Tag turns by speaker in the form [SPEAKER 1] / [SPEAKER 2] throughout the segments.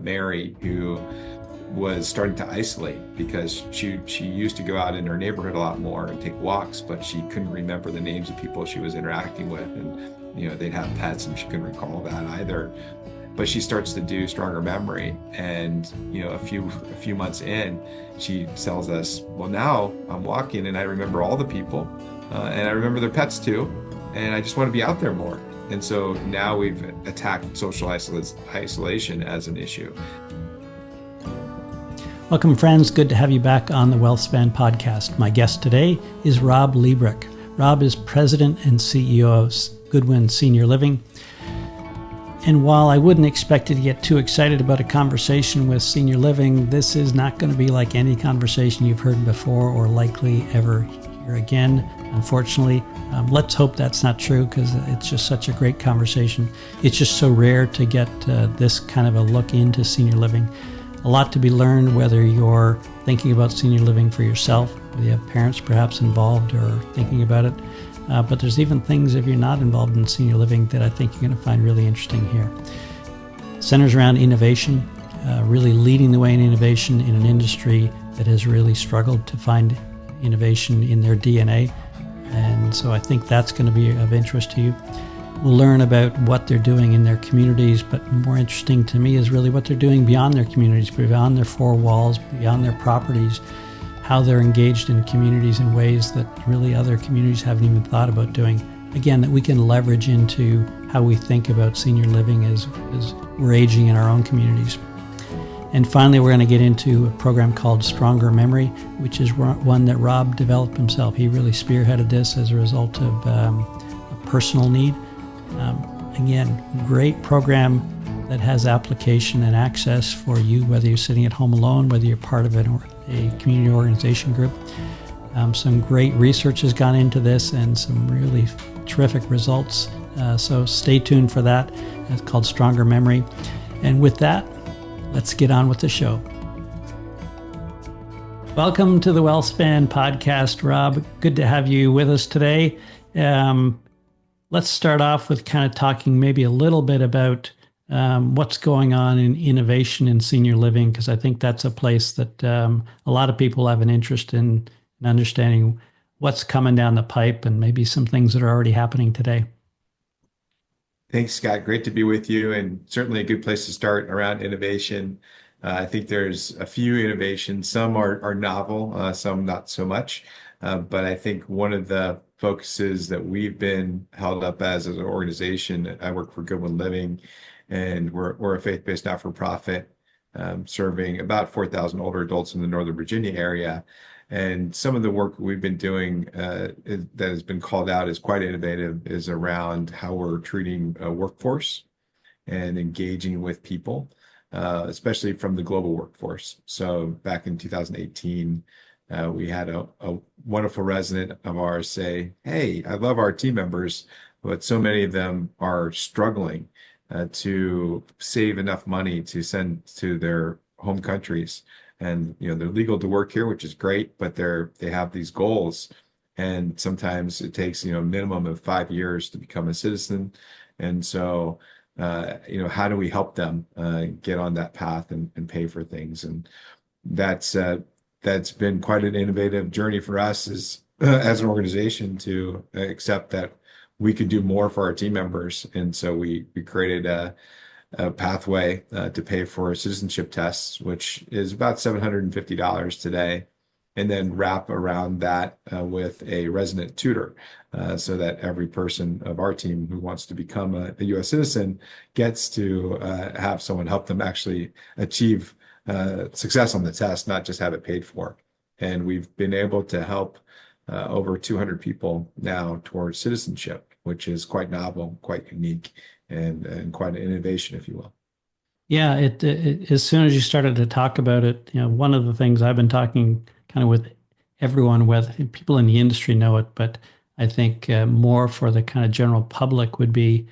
[SPEAKER 1] Mary, who was starting to isolate because she used to go out in her neighborhood a lot more and take walks, but she couldn't remember the names of people she was interacting with, and they'd have pets and she couldn't recall that either. But she starts to do stronger memory, and a few months in, she tells us, well, now I'm walking and I remember all the people, and I remember their pets too, and I just want to be out there more. And so now we've attacked social isolation as an issue.
[SPEAKER 2] Welcome, friends. Good to have you back on the WealthSpan podcast. My guest today is Rob Liebreich. Rob is president and CEO of Goodwin Senior Living. And while I wouldn't expect you to get too excited about a conversation with senior living, this is not going to be like any conversation you've heard before or likely ever hear again, unfortunately. Let's hope that's not true, because it's just such a great conversation. It's just so rare to get this kind of a look into senior living. A lot to be learned, whether you're thinking about senior living for yourself, whether you have parents perhaps involved or thinking about it. But there's even things, if you're not involved in senior living, that I think you're going to find really interesting here. Centers around innovation, really leading the way in innovation in an industry that has really struggled to find innovation in their DNA. And so I think that's going to be of interest to you. We'll learn about what they're doing in their communities, but more interesting to me is really what they're doing beyond their communities, beyond their four walls, beyond their properties, how they're engaged in communities in ways that really other communities haven't even thought about doing. Again, that we can leverage into how we think about senior living as we're aging in our own communities. And finally, we're going to get into a program called Stronger Memory, which is one that Rob developed himself. He really spearheaded this as a result of a personal need. Again, great program that has application and access for you, whether you're sitting at home alone, whether you're part of a community organization group. Some great research has gone into this and some really terrific results. So stay tuned for that. It's called Stronger Memory. And with that, let's get on with the show. Welcome to the WealthSpan podcast, Rob. Good to have you with us today. Let's start off with kind of talking maybe a little bit about what's going on in innovation in senior living, because I think that's a place that a lot of people have an interest in understanding what's coming down the pipe and maybe some things that are already happening today.
[SPEAKER 1] Thanks, Scott. Great to be with you, and certainly a good place to start around innovation. I think there's a few innovations. Some are novel, some not so much. But I think one of the focuses that we've been held up as an organization, I work for Goodwin Living, and we're a faith-based not-for-profit serving about 4,000 older adults in the Northern Virginia area. And some of the work we've been doing that has been called out as quite innovative is around how we're treating a workforce and engaging with people, especially from the global workforce. So back in 2018, we had a wonderful resident of ours say, "Hey, I love our team members, but so many of them are struggling to save enough money to send to their home countries. And they're legal to work here, which is great, but they have these goals, and sometimes it takes a minimum of 5 years to become a citizen. And so how do we help them get on that path and pay for things?" And that's been quite an innovative journey for us as an organization to accept that we could do more for our team members. And so we created a pathway to pay for citizenship tests, which is about $750 today, and then wrap around that with a resident tutor so that every person of our team who wants to become a U.S. citizen gets to have someone help them actually achieve success on the test, not just have it paid for. And we've been able to help over 200 people now towards citizenship, which is quite novel, quite unique, and quite an innovation, if you will.
[SPEAKER 2] Yeah, it as soon as you started to talk about it, one of the things I've been talking kind of with everyone, whether people in the industry know it, but I think more for the kind of general public would be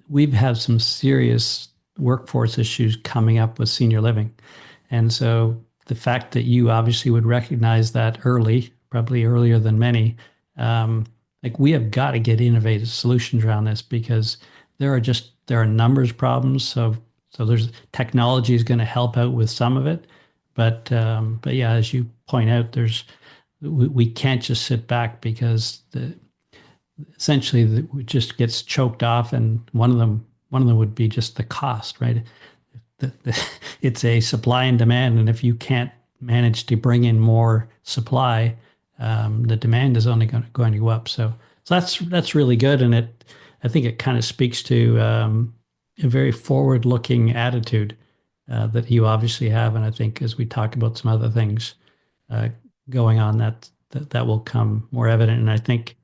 [SPEAKER 2] we've had some serious workforce issues coming up with senior living. And so the fact that you obviously would recognize that early, probably earlier than many, we have got to get innovative solutions around this, because there are numbers problems. So So there's technology is going to help out with some of it, but yeah, as you point out, we can't just sit back because essentially it just gets choked off, and one of them would be just the cost, right? It's a supply and demand, and if you can't manage to bring in more supply, the demand is only going to go up. So that's really good, and I think it kind of speaks to a very forward-looking attitude that you obviously have, and I think as we talk about some other things uh, going on, that will come more evident. And I think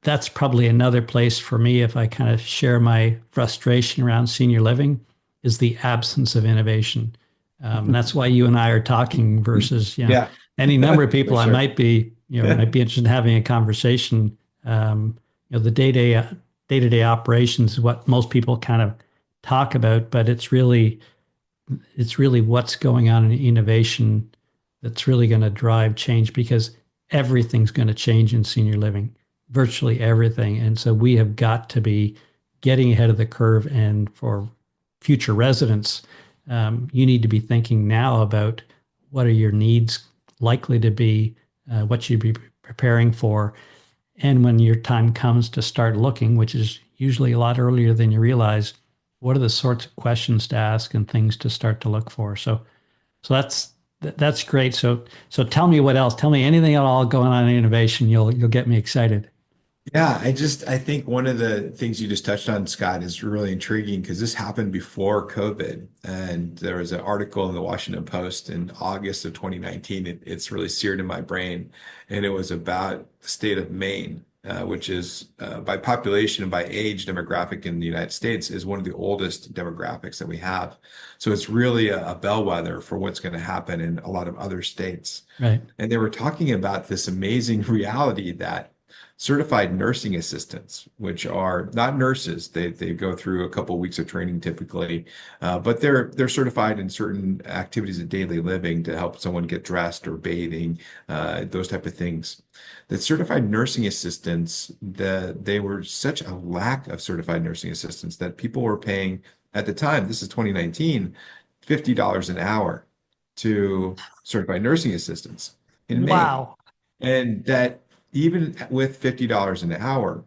[SPEAKER 2] that's probably another place for me, if I kind of share my frustration around senior living, is the absence of innovation. And that's why you and I are talking versus,
[SPEAKER 1] Yeah,
[SPEAKER 2] any number of
[SPEAKER 1] for
[SPEAKER 2] people I
[SPEAKER 1] sure.
[SPEAKER 2] might be interested in having a conversation. The day-to-day operations is what most people kind of talk about, but it's really what's going on in innovation that's really going to drive change, because everything's going to change in senior living, virtually everything. And so we have got to be getting ahead of the curve. And for future residents, you need to be thinking now about what are your needs likely to be, what you'd be preparing for. And when your time comes to start looking, which is usually a lot earlier than you realize, what are the sorts of questions to ask and things to start to look for? So that's great. So tell me what else. Tell me anything at all going on in innovation. You'll get me excited.
[SPEAKER 1] Yeah, I think one of the things you just touched on, Scott, is really intriguing because this happened before COVID. And there was an article in the Washington Post in August of 2019. It's really seared in my brain. And it was about the state of Maine, which is by population and by age demographic in the United States is one of the oldest demographics that we have. So it's really a bellwether for what's going to happen in a lot of other states.
[SPEAKER 2] Right.
[SPEAKER 1] And they were talking about this amazing reality that certified nursing assistants, which are not nurses. They go through a couple of weeks of training typically, but they're certified in certain activities of daily living to help someone get dressed or bathing, those type of things. The certified nursing assistants, they were such a lack of certified nursing assistants that people were paying at the time, this is 2019, $50 an hour to certified nursing assistants in Maine.
[SPEAKER 2] Wow.
[SPEAKER 1] And that even with $50 an hour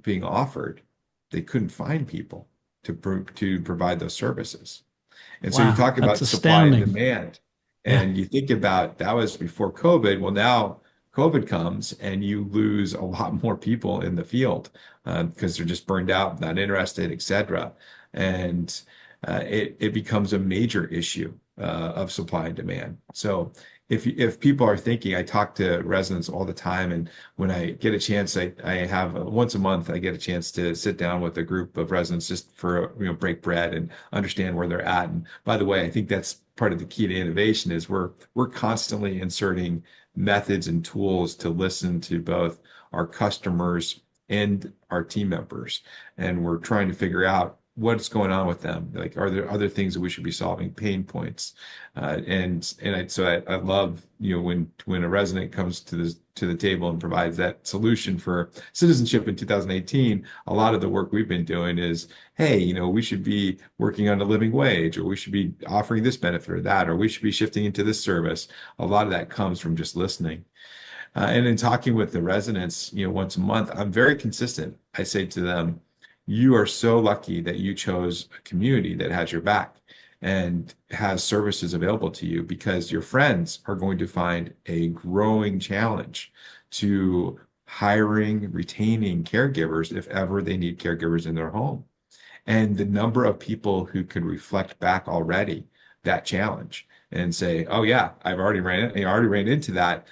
[SPEAKER 1] being offered, they couldn't find people to provide those services. And so you
[SPEAKER 2] Wow.
[SPEAKER 1] talk
[SPEAKER 2] That's
[SPEAKER 1] about supply and
[SPEAKER 2] astounding.
[SPEAKER 1] demand,
[SPEAKER 2] Yeah.
[SPEAKER 1] and you think about that was before COVID. Well, now COVID comes and you lose a lot more people in the field because they're just burned out, not interested, et cetera. And it becomes a major issue of supply and demand. So if people are thinking, I talk to residents all the time, and when I get a chance, I have once a month, I get a chance to sit down with a group of residents just for break bread and understand where they're at. And by the way, I think that's part of the key to innovation is we're constantly inserting methods and tools to listen to both our customers and our team members, and we're trying to figure out what's going on with them. Like, are there other things that we should be solving, pain points? So I love, when a resident comes to the table and provides that solution for citizenship in 2018. A lot of the work we've been doing is, hey, we should be working on a living wage, or we should be offering this benefit or that, or we should be shifting into this service. A lot of that comes from just listening. And in talking with the residents, once a month, I'm very consistent. I say to them, you are so lucky that you chose a community that has your back and has services available to you, because your friends are going to find a growing challenge to hiring, retaining caregivers if ever they need caregivers in their home. And the number of people who could reflect back already that challenge and say, "Oh yeah, I already ran into that,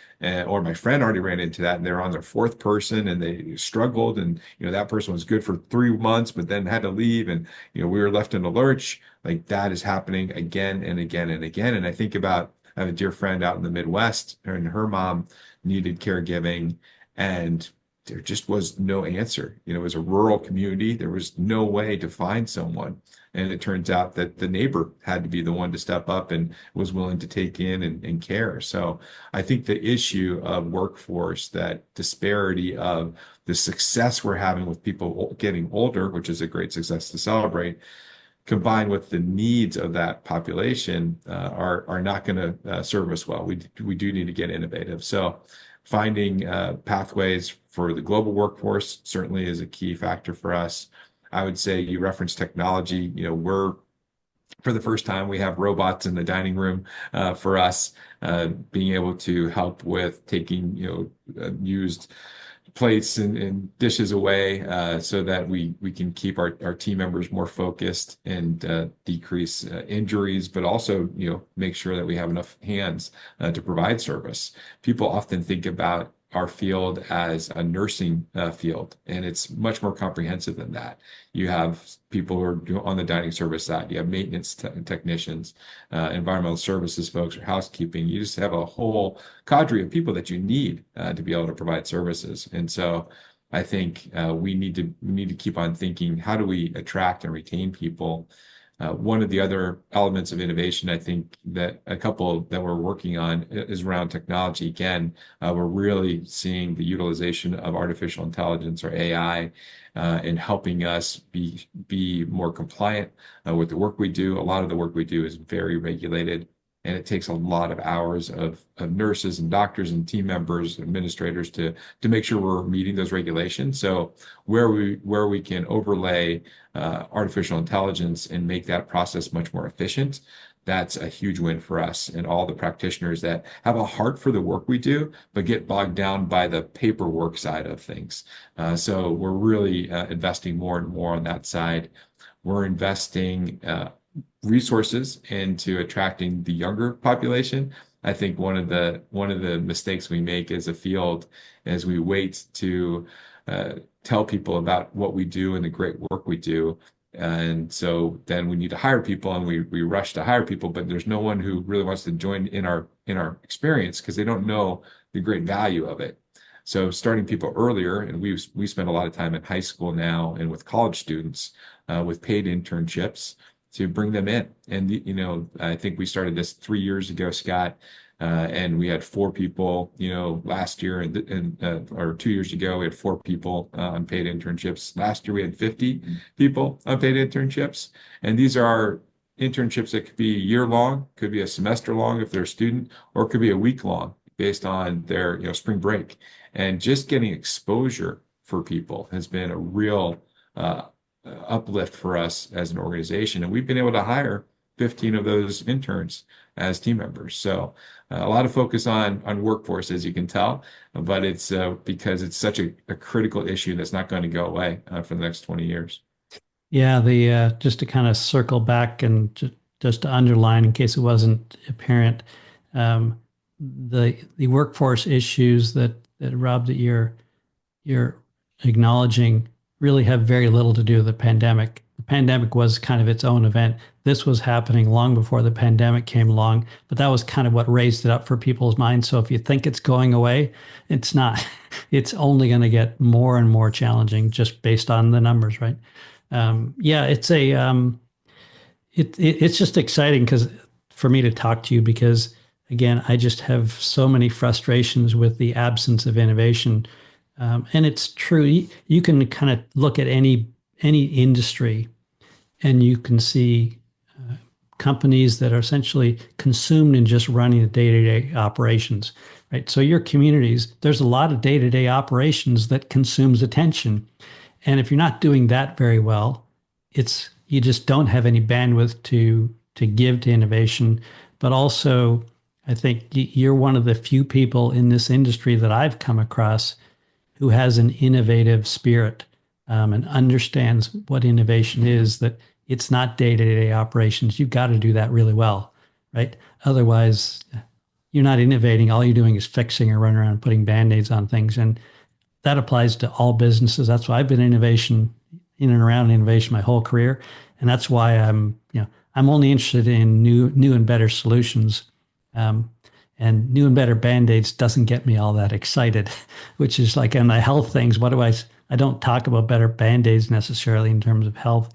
[SPEAKER 1] or my friend already ran into that, and they're on their fourth person, and they struggled, and that person was good for 3 months, but then had to leave, and we were left in a lurch." Like, that is happening again and again and again. And I think about, I have a dear friend out in the Midwest, and her mom needed caregiving, and there just was no answer. It was a rural community. There was no way to find someone. And it turns out that the neighbor had to be the one to step up and was willing to take in and care. So I think the issue of workforce, that disparity of the success we're having with people getting older, which is a great success to celebrate, combined with the needs of that population, are not going to serve us well. We do need to get innovative. So finding pathways for the global workforce certainly is a key factor for us. I would say you referenced technology. We're for the first time, we have robots in the dining room for us, being able to help with taking, used plates and dishes away, so that we can keep our team members more focused and decrease injuries, but also, make sure that we have enough hands to provide service. People often think about our field as a nursing field, and it's much more comprehensive than that. You have people who are on the dining service side, you have maintenance technicians, environmental services folks, or housekeeping. You just have a whole cadre of people that you need to be able to provide services. And so I think we need to keep on thinking, how do we attract and retain people? One of the other elements of innovation, I think that a couple that we're working on is around technology. Again, we're really seeing the utilization of artificial intelligence, or AI, in helping us be more compliant with the work we do. A lot of the work we do is very regulated, and it takes a lot of hours of nurses and doctors and team members, administrators to make sure we're meeting those regulations. So where we can overlay artificial intelligence and make that process much more efficient, that's a huge win for us and all the practitioners that have a heart for the work we do, but get bogged down by the paperwork side of things. So we're really investing more and more on that side. We're investing resources into attracting the younger population. I think one of the mistakes we make as a field is we wait to tell people about what we do and the great work we do. And so then we need to hire people, and we rush to hire people, but there's no one who really wants to join in our experience because they don't know the great value of it. So starting people earlier, and we spend a lot of time in high school now and with college students with paid internships to bring them in. And I think we started this 3 years ago, Scott, and we had 4 people, last year, or 2 years ago, we had 4 people on paid internships. Last year, we had 50 people on paid internships. And these are internships that could be a year long, could be a semester long if they're a student, or it could be a week long based on their, spring break. And just getting exposure for people has been a real uplift for us as an organization. And we've been able to hire 15 of those interns as team members. So a lot of focus on workforce, as you can tell, but it's because it's such a critical issue that's not going to go away for the next 20 years.
[SPEAKER 2] Yeah, the just to kind of circle back and just to underline in case it wasn't apparent, the workforce issues that Rob, that you're acknowledging really have very little to do with the pandemic. The pandemic was kind of its own event. This was happening long before the pandemic came along, but that was kind of what raised it up for people's minds. So if you think it's going away, it's not. It's only going to get more and more challenging just based on the numbers, right? Yeah, it's just exciting because for me to talk to you because again, I just have so many frustrations with the absence of innovation. And it's true. You can kind of look at any industry, and you can see companies that are essentially consumed in just running the day-to-day operations, right? So your communities, there's a lot of day-to-day operations that consumes attention, and if you're not doing that very well, you just don't have any bandwidth to give to innovation. But also, I think you're one of the few people in this industry that I've come across who has an innovative spirit and understands what innovation is, that it's not day-to-day operations. You've got to do that really well, right? Otherwise, you're not innovating. All you're doing is fixing or running around putting Band-Aids on things. And that applies to all businesses. That's why I've been in and around innovation my whole career. And that's why I'm only interested in new and better solutions. And new and better Band-Aids doesn't get me all that excited, which is like on the health things. I don't talk about better Band-Aids necessarily in terms of health,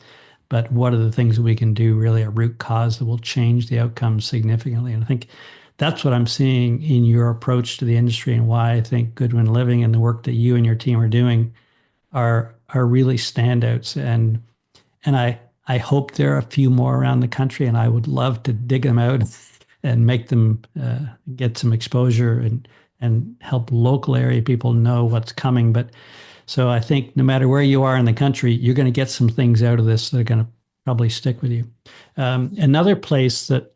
[SPEAKER 2] but what are the things that we can do really at root cause that will change the outcomes significantly? And I think that's what I'm seeing in your approach to the industry, and why I think Goodwin Living and the work that you and your team are doing are really standouts. And I hope there are a few more around the country, and I would love to dig them out and make them get some exposure and help local area people know what's coming. But so I think no matter where you are in the country, you're going to get some things out of this that are going to probably stick with you. Another place that,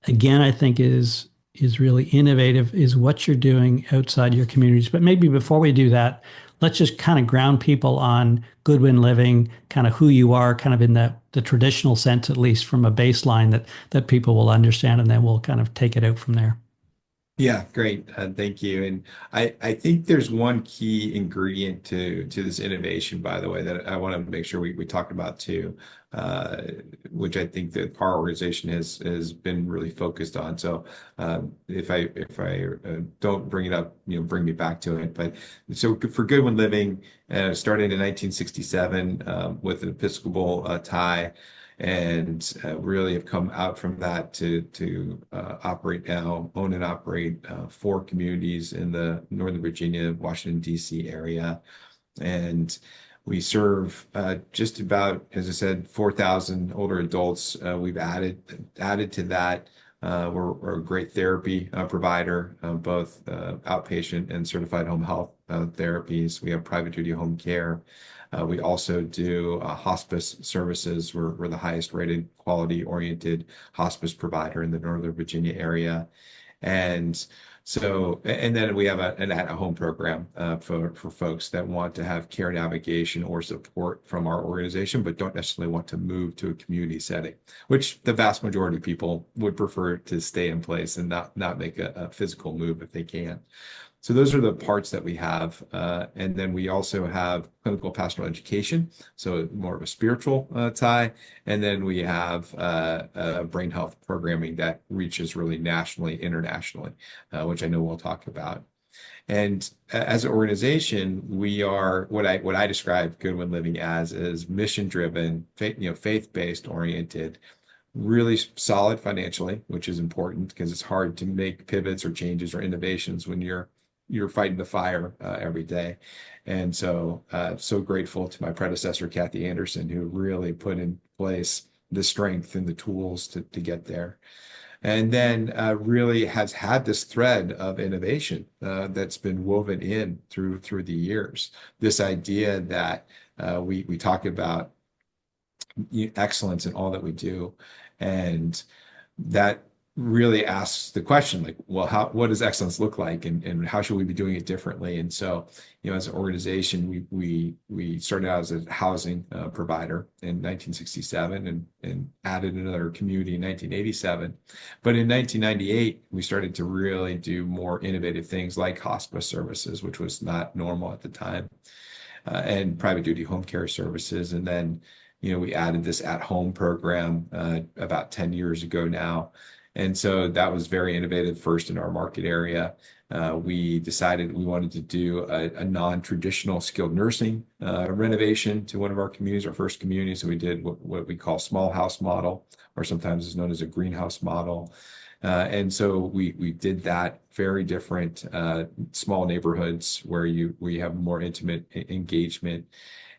[SPEAKER 2] again, I think is really innovative is what you're doing outside your communities. But maybe before we do that, let's just kind of ground people on Goodwin Living, kind of who you are, kind of in the traditional sense, at least from a baseline that people will understand, and then we'll kind of take it out from there.
[SPEAKER 1] Yeah, great. Thank you. And I think there's one key ingredient to this innovation, by the way, that I want to make sure we talk about too, uh, which I think that our organization has been really focused on. So if I don't bring it up, bring me back to it. But so for Goodwin Living, started in 1967 with an Episcopal tie and really have come out from that to operate now, own and operate four communities in the Northern Virginia, Washington, D.C. area. And we serve just about, as I said, 4,000 older adults. We've added to that. We're a great therapy provider, both outpatient and certified home health therapies. We have private duty home care. We also do hospice services. We're the highest rated quality oriented hospice provider in the Northern Virginia area. And and then we have an at-home program for folks that want to have care navigation or support from our organization, but don't necessarily want to move to a community setting, which the vast majority of people would prefer to stay in place and not make a physical move if they can. So those are the parts that we have. And then we also have clinical pastoral education, so more of a spiritual tie. And then we have brain health programming that reaches really nationally, internationally, which I know we'll talk about. And as an organization, we are what I describe Goodwin Living as is mission-driven, faith-based oriented, really solid financially, which is important because it's hard to make pivots or changes or innovations when you're fighting the fire every day. And so grateful to my predecessor, Kathy Anderson, who really put in place the strength and the tools to get there. And then really has had this thread of innovation that's been woven in through the years. This idea that we talk about excellence in all that we do, and that really asks the question like, well, what does excellence look like, and how should we be doing it differently? And so, as an organization, we started out as a housing provider in 1967 and added another community in 1987. But in 1998, we started to really do more innovative things like hospice services, which was not normal at the time, and private duty home care services. And then, we added this at-home program about 10 years ago now. And so that was very innovative first in our market area. We decided we wanted to do a non-traditional skilled nursing renovation to one of our communities, our first community. So we did what we call small house model, or sometimes is known as a greenhouse model. And so we did that, very different small neighborhoods where you have more intimate engagement.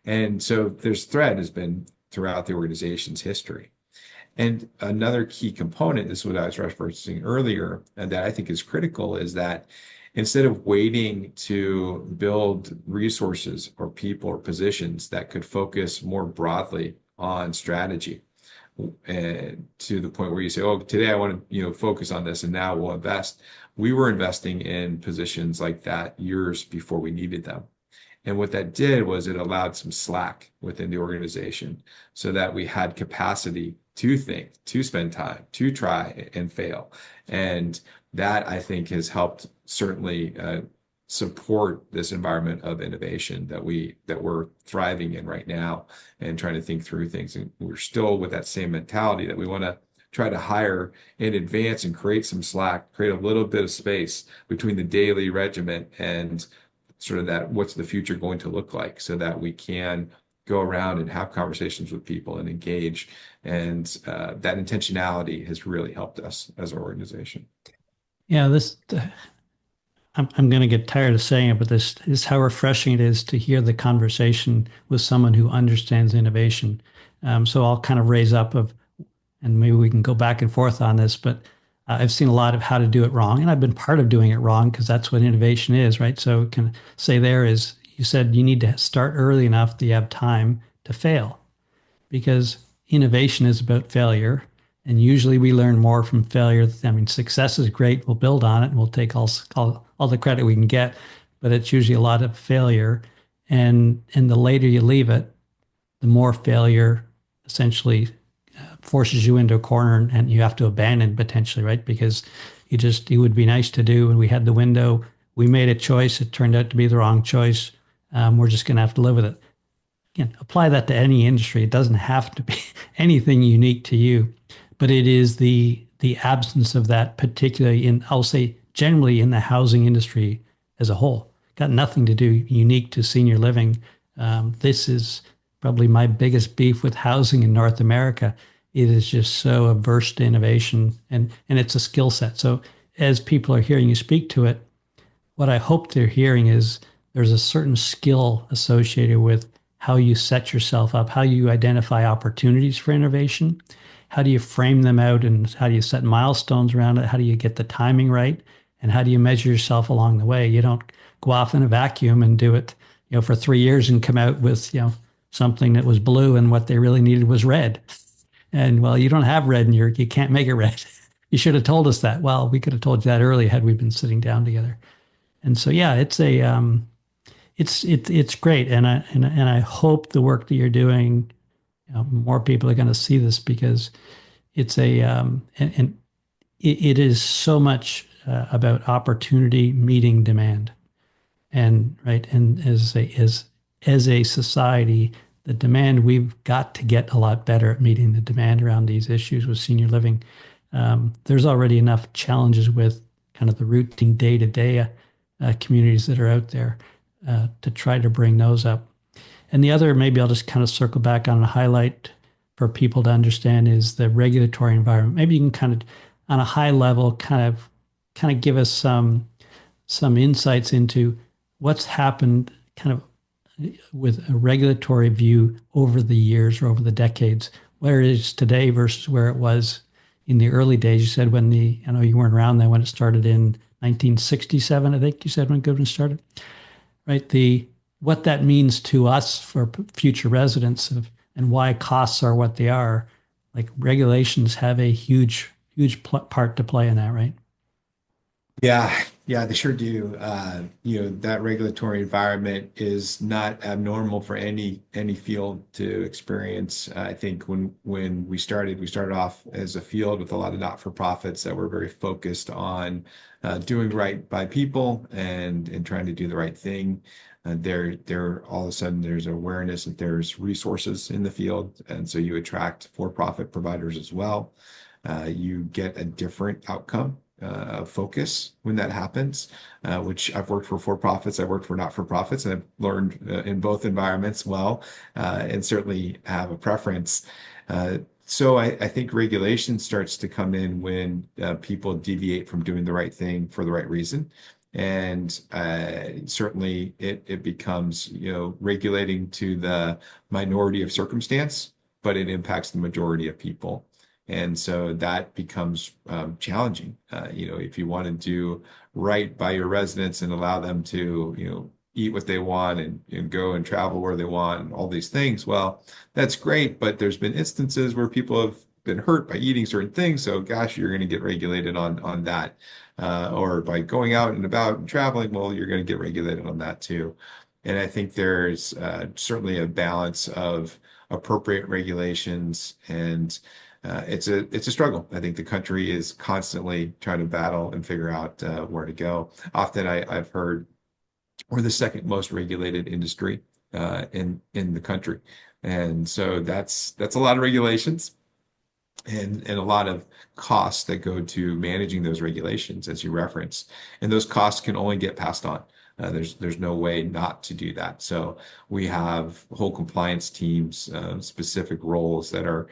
[SPEAKER 1] And so this thread has been throughout the organization's history. And another key component, this is what I was referencing earlier, and that I think is critical, is that instead of waiting to build resources or people or positions that could focus more broadly on strategy, and to the point where you say, oh, today I want to focus on this and now we'll invest. We were investing in positions like that years before we needed them. And what that did was it allowed some slack within the organization so that we had capacity to think, to spend time, to try and fail. And that, I think, has helped certainly support this environment of innovation that we're thriving in right now and trying to think through things. And we're still with that same mentality that we want to try to hire in advance and create some slack, create a little bit of space between the daily regiment and sort of that what's the future going to look like, so that we can go around and have conversations with people and engage. And that intentionality has really helped us as an organization.
[SPEAKER 2] Yeah, I'm going to get tired of saying it, but this is how refreshing it is to hear the conversation with someone who understands innovation. So I'll kind of raise up of, and maybe we can go back and forth on this, but I've seen a lot of how to do it wrong, and I've been part of doing it wrong because that's what innovation is, right? So can say there is, you said you need to start early enough that you have time to fail because innovation is about failure. And usually we learn more from failure. I mean, success is great. We'll build on it and we'll take all the credit we can get, but it's usually a lot of failure. And the later you leave it, the more failure essentially forces you into a corner and you have to abandon potentially, right? Because it would be nice to do. And we had the window, we made a choice. It turned out to be the wrong choice. We're just going to have to live with it. Again, apply that to any industry. It doesn't have to be anything unique to you, but it is the absence of that, particularly in, I'll say, generally in the housing industry as a whole. Got nothing to do unique to senior living. This is probably my biggest beef with housing in North America. It is just so averse to innovation, and it's a skill set. So as people are hearing you speak to it, what I hope they're hearing is there's a certain skill associated with how you set yourself up, how you identify opportunities for innovation, how do you frame them out, and how do you set milestones around it, how do you get the timing right, and how do you measure yourself along the way. You don't go off in a vacuum and do it, for 3 years and come out with, something that was blue and what they really needed was red. And well, you don't have red and you can't make it red. You should have told us that. Well, we could have told you that early had we been sitting down together. And so, yeah, it's great, and I hope the work that you're doing, more people are going to see this because it's and it is so much about opportunity meeting demand, and right, and as a society, the demand we've got to get a lot better at meeting the demand around these issues with senior living. There's already enough challenges with kind of the routine day-to-day communities that are out there to try to bring those up. And the other, maybe I'll just kind of circle back on a highlight for people to understand is the regulatory environment. Maybe you can kind of, on a high level, kind of give us some insights into what's happened kind of with a regulatory view over the years or over the decades, where it is today versus where it was in the early days. You said I know you weren't around then when it started in 1967, I think you said when Goodwin started, right? What that means to us for future residents and why costs are what they are, like regulations have a huge part to play in that, right?
[SPEAKER 1] Yeah, they sure do. That regulatory environment is not abnormal for any field to experience. I think when we started off as a field with a lot of not-for-profits that were very focused on doing right by people and trying to do the right thing. There all of a sudden there's awareness that there's resources in the field, and so you attract for-profit providers as well. You get a different outcome focus when that happens, which I've worked for profits, I've worked for not-for-profits, and I've learned in both environments well, and certainly have a preference. So I think regulation starts to come in when people deviate from doing the right thing for the right reason. And certainly it becomes, regulating to the minority of circumstance, but it impacts the majority of people. And so that becomes challenging. If you want to do right by your residents and allow them to, eat what they want and go and travel where they want and all these things, well, that's great. But there's been instances where people have been hurt by eating certain things. So gosh, you're going to get regulated on that. Or by going out and about and traveling, well, you're going to get regulated on that too. And I think there's certainly a balance of appropriate regulations and it's a struggle. I think the country is constantly trying to battle and figure out where to go. Often I've heard we're the second most regulated industry in the country, and so that's a lot of regulations and a lot of costs that go to managing those regulations, as you referenced, and those costs can only get passed on. There's no way not to do that. So we have whole compliance teams, specific roles that are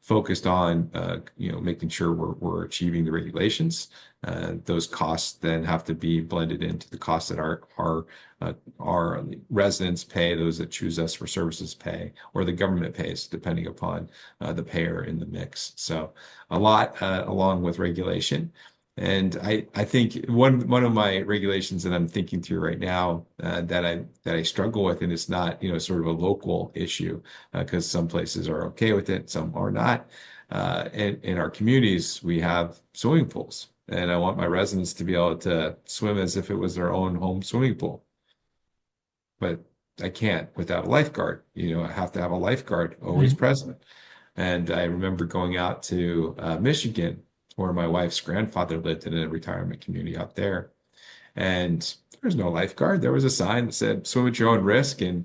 [SPEAKER 1] focused on making sure we're achieving the regulations. Those costs then have to be blended into the costs that our residents pay, those that choose us for services pay, or the government pays, depending upon the payer in the mix. So a lot along with regulation. And I think one of my regulations that I'm thinking through right now that I struggle with, and it's not sort of a local issue because some places are okay with it, some are not. In our communities, we have swimming pools, and I want my residents to be able to swim as if it was their own home swimming pool. But I can't without a lifeguard. I have to have a lifeguard always
[SPEAKER 2] Right.
[SPEAKER 1] present. And I remember going out to Michigan, where my wife's grandfather lived in a retirement community out there. And there's no lifeguard. There was a sign that said swim at your own risk. And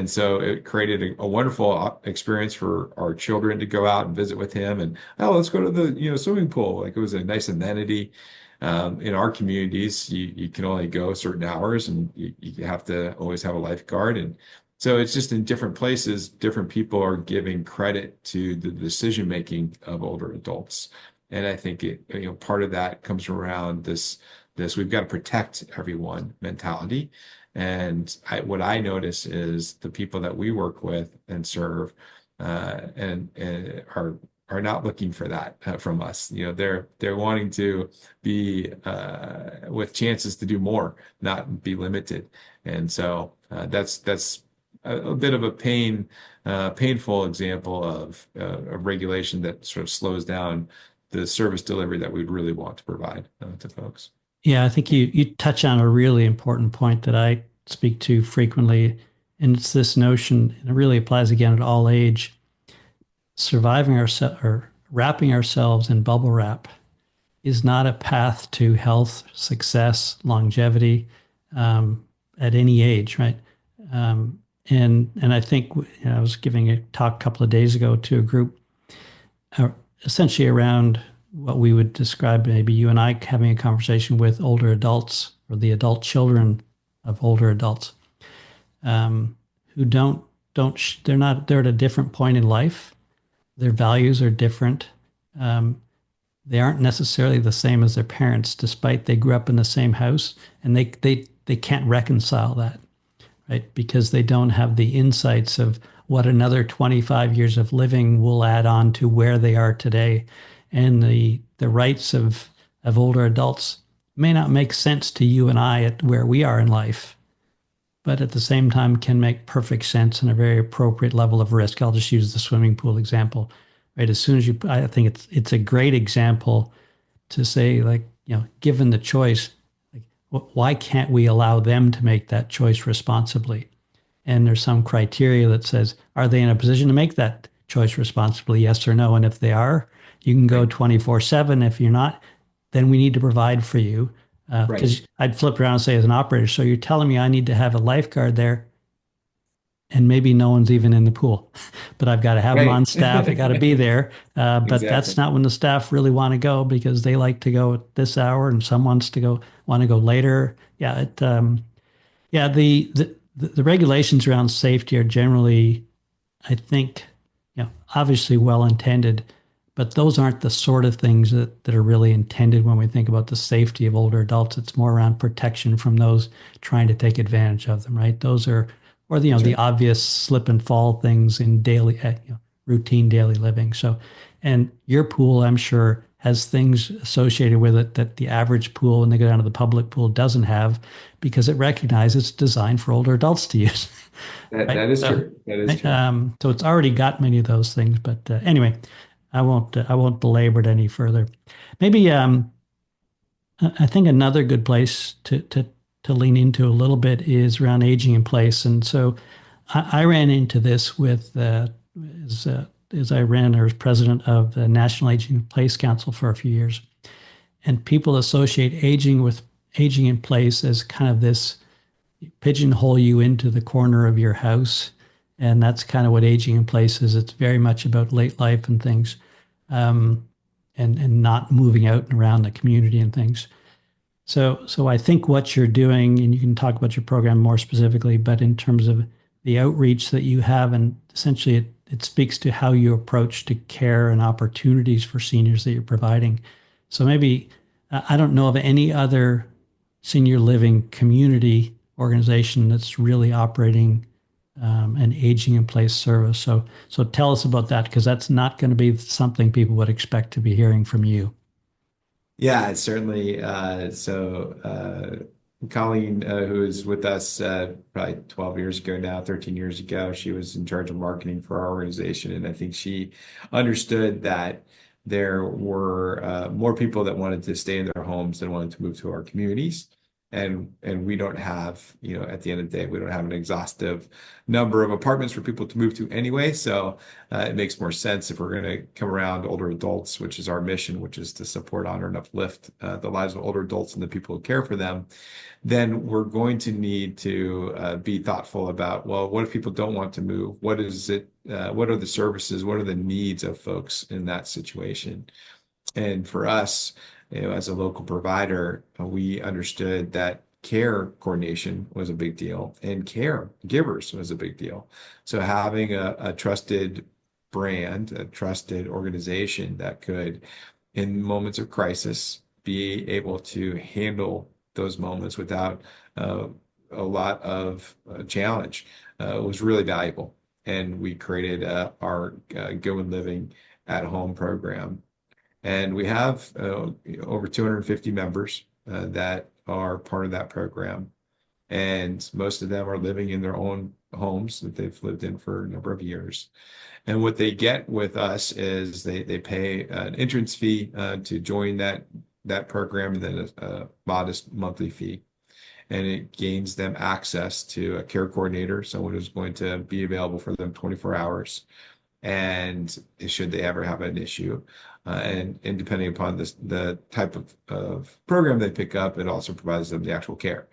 [SPEAKER 1] so it created a wonderful experience for our children to go out and visit with him. And oh, let's go to the swimming pool. Like it was a nice amenity. In our communities, you can only go certain hours and you have to always have a lifeguard. And so it's just in different places, different people are giving credit to the decision making of older adults. And I think part of that comes around this we've got to protect everyone mentality. And what I notice is the people that we work with and serve and are not looking for that from us. They're wanting to be with chances to do more, not be limited. And so that's a bit of a painful example of a regulation that sort of slows down the service delivery that we'd really want to provide to folks.
[SPEAKER 2] Yeah, I think you touch on a really important point that I speak to frequently, and it's this notion, and it really applies again at all age, surviving ourselves or wrapping ourselves in bubble wrap is not a path to health, success, longevity at any age, right? And I think I was giving a talk a couple of days ago to a group essentially around what we would describe, maybe you and I having a conversation with older adults or the adult children of older adults who they're at a different point in life. Their values are different. They aren't necessarily the same as their parents, despite they grew up in the same house, and they can't reconcile that, right? Because they don't have the insights of what another 25 years of living will add on to where they are today. And the rights of older adults may not make sense to you and I at where we are in life, but at the same time can make perfect sense and a very appropriate level of risk. I'll just use the swimming pool example, right? As soon as I think it's a great example to say, like, given the choice, like, why can't we allow them to make that choice responsibly? And there's some criteria that says, are they in a position to make that choice responsibly? Yes or no. And if they are, you can go 24/7. If you're not, then we need to provide for you. Because I'd flip around and say, as an operator, so you're telling me I need to have a lifeguard there, and maybe no one's even in the pool, but I've got to have them on staff. I got to be there. But
[SPEAKER 1] Exactly.
[SPEAKER 2] That's not when the staff really want to go, because they like to go at this hour and some want to go later. Yeah. The regulations around safety are generally, I think, obviously well intended, but those aren't the sort of things that are really intended when we think about the safety of older adults. It's more around protection from those trying to take advantage of them, right? Those are, or the obvious slip and fall things in daily, routine daily living. So, and your pool, I'm sure, has things associated with it that the average pool, when they go down to the public pool, doesn't have, because it recognizes it's designed for older adults to use.
[SPEAKER 1] That
[SPEAKER 2] Right?
[SPEAKER 1] is true. That is true.
[SPEAKER 2] So it's already got many of those things. But anyway, I won't belabor it any further. Maybe I think another good place to lean into a little bit is around aging in place. And so I ran into this with as I ran or was president of the National Aging in Place Council for a few years, and people associate aging in place as kind of this pigeonhole you into the corner of your house. And that's kind of what aging in place is. It's very much about late life and things, and not moving out and around the community and things. So I think what you're doing, and you can talk about your program more specifically, but in terms of the outreach that you have, and essentially it speaks to how you approach to care and opportunities for seniors that you're providing. So maybe I don't know of any other senior living community organization that's really operating an aging in place service. So tell us about that because that's not going to be something people would expect to be hearing from you.
[SPEAKER 1] Yeah, certainly. Colleen, who is with us probably 12 years ago now, 13 years ago, she was in charge of marketing for our organization. And I think she understood that there were more people that wanted to stay in their homes than wanted to move to our communities. And we don't have, at the end of the day, we don't have an exhaustive number of apartments for people to move to anyway. So it makes more sense if we're going to come around older adults, which is our mission, which is to support, honor, and uplift the lives of older adults and the people who care for them. Then we're going to need to be thoughtful about, well, what if people don't want to move? What is it? What are the services? What are the needs of folks in that situation? And for us, as a local provider, we understood that care coordination was a big deal and care givers was a big deal. So having a trusted brand, a trusted organization that could, in moments of crisis, be able to handle those moments without a lot of challenge was really valuable. And we created our Goodwin Living at Home program. And we have over 250 members that are part of that program. And most of them are living in their own homes that they've lived in for a number of years. And what they get with us is they pay an entrance fee to join that program, and then a modest monthly fee. And it gains them access to a care coordinator, someone who's going to be available for them 24 hours. And should they ever have an issue, and depending upon the type of program they pick up, it also provides them the actual care.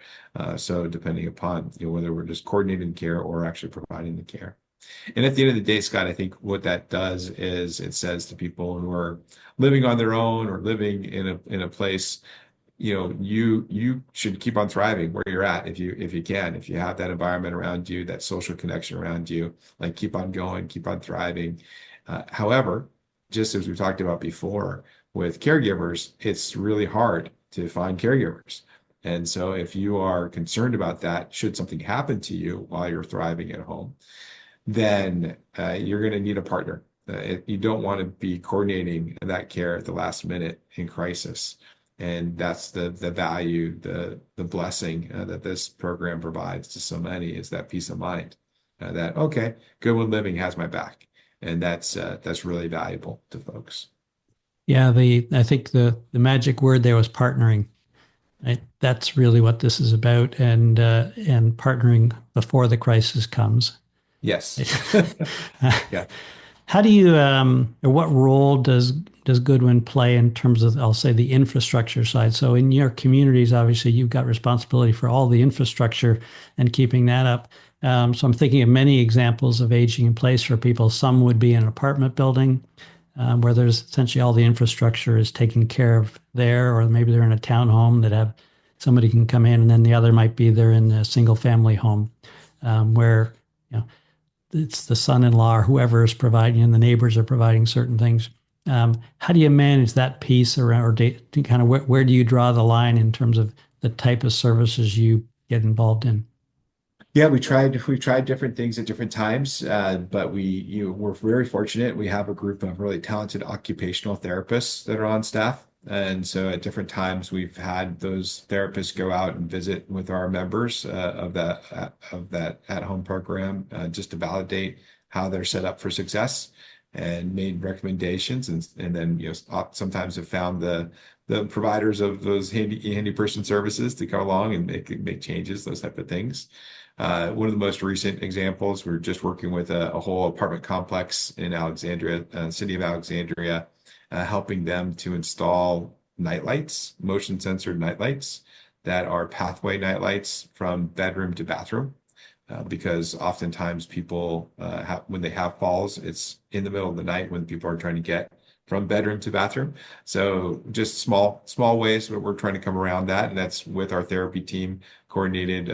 [SPEAKER 1] So depending upon whether we're just coordinating care or actually providing the care. And at the end of the day, Scott, I think what that does is it says to people who are living on their own or living in a place, you should keep on thriving where you're at if you can. If you have that environment around you, that social connection around you, like keep on going, keep on thriving. However, just as we talked about before with caregivers, it's really hard to find caregivers. And so if you are concerned about that, should something happen to you while you're thriving at home, then you're going to need a partner. You don't want to be coordinating that care at the last minute in crisis. And that's the value, the blessing that this program provides to so many is that peace of mind that, okay, Goodwin Living has my back. And that's really valuable to folks.
[SPEAKER 2] Yeah, I think the magic word there was partnering. Right? That's really what this is about, and partnering before the crisis comes.
[SPEAKER 1] Yes. Yeah.
[SPEAKER 2] How do you, or what role does Goodwin play in terms of, I'll say, the infrastructure side? So in your communities, obviously, you've got responsibility for all the infrastructure and keeping that up. So I'm thinking of many examples of aging in place for people. Some would be in an apartment building where there's essentially all the infrastructure is taken care of there, or maybe they're in a townhome that have somebody can come in, and then the other might be they're in a single family home where it's the son-in-law or whoever is providing, and the neighbors are providing certain things. How do you manage that piece around, or kind of where do you draw the line in terms of the type of services you get involved in?
[SPEAKER 1] Yeah, we've tried different things at different times, but we're very fortunate. We have a group of really talented occupational therapists that are on staff. And so at different times, we've had those therapists go out and visit with our members of that at-home program just to validate how they're set up for success and made recommendations. And then sometimes have found the providers of those handy person services to go along and make changes, those type of things. One of the most recent examples, we're just working with a whole apartment complex in Alexandria, city of Alexandria, helping them to install nightlights, motion censored nightlights that are pathway nightlights from bedroom to bathroom. Because oftentimes people, when they have falls, it's in the middle of the night when people are trying to get from bedroom to bathroom. So just small ways that we're trying to come around that. And that's with our therapy team coordinated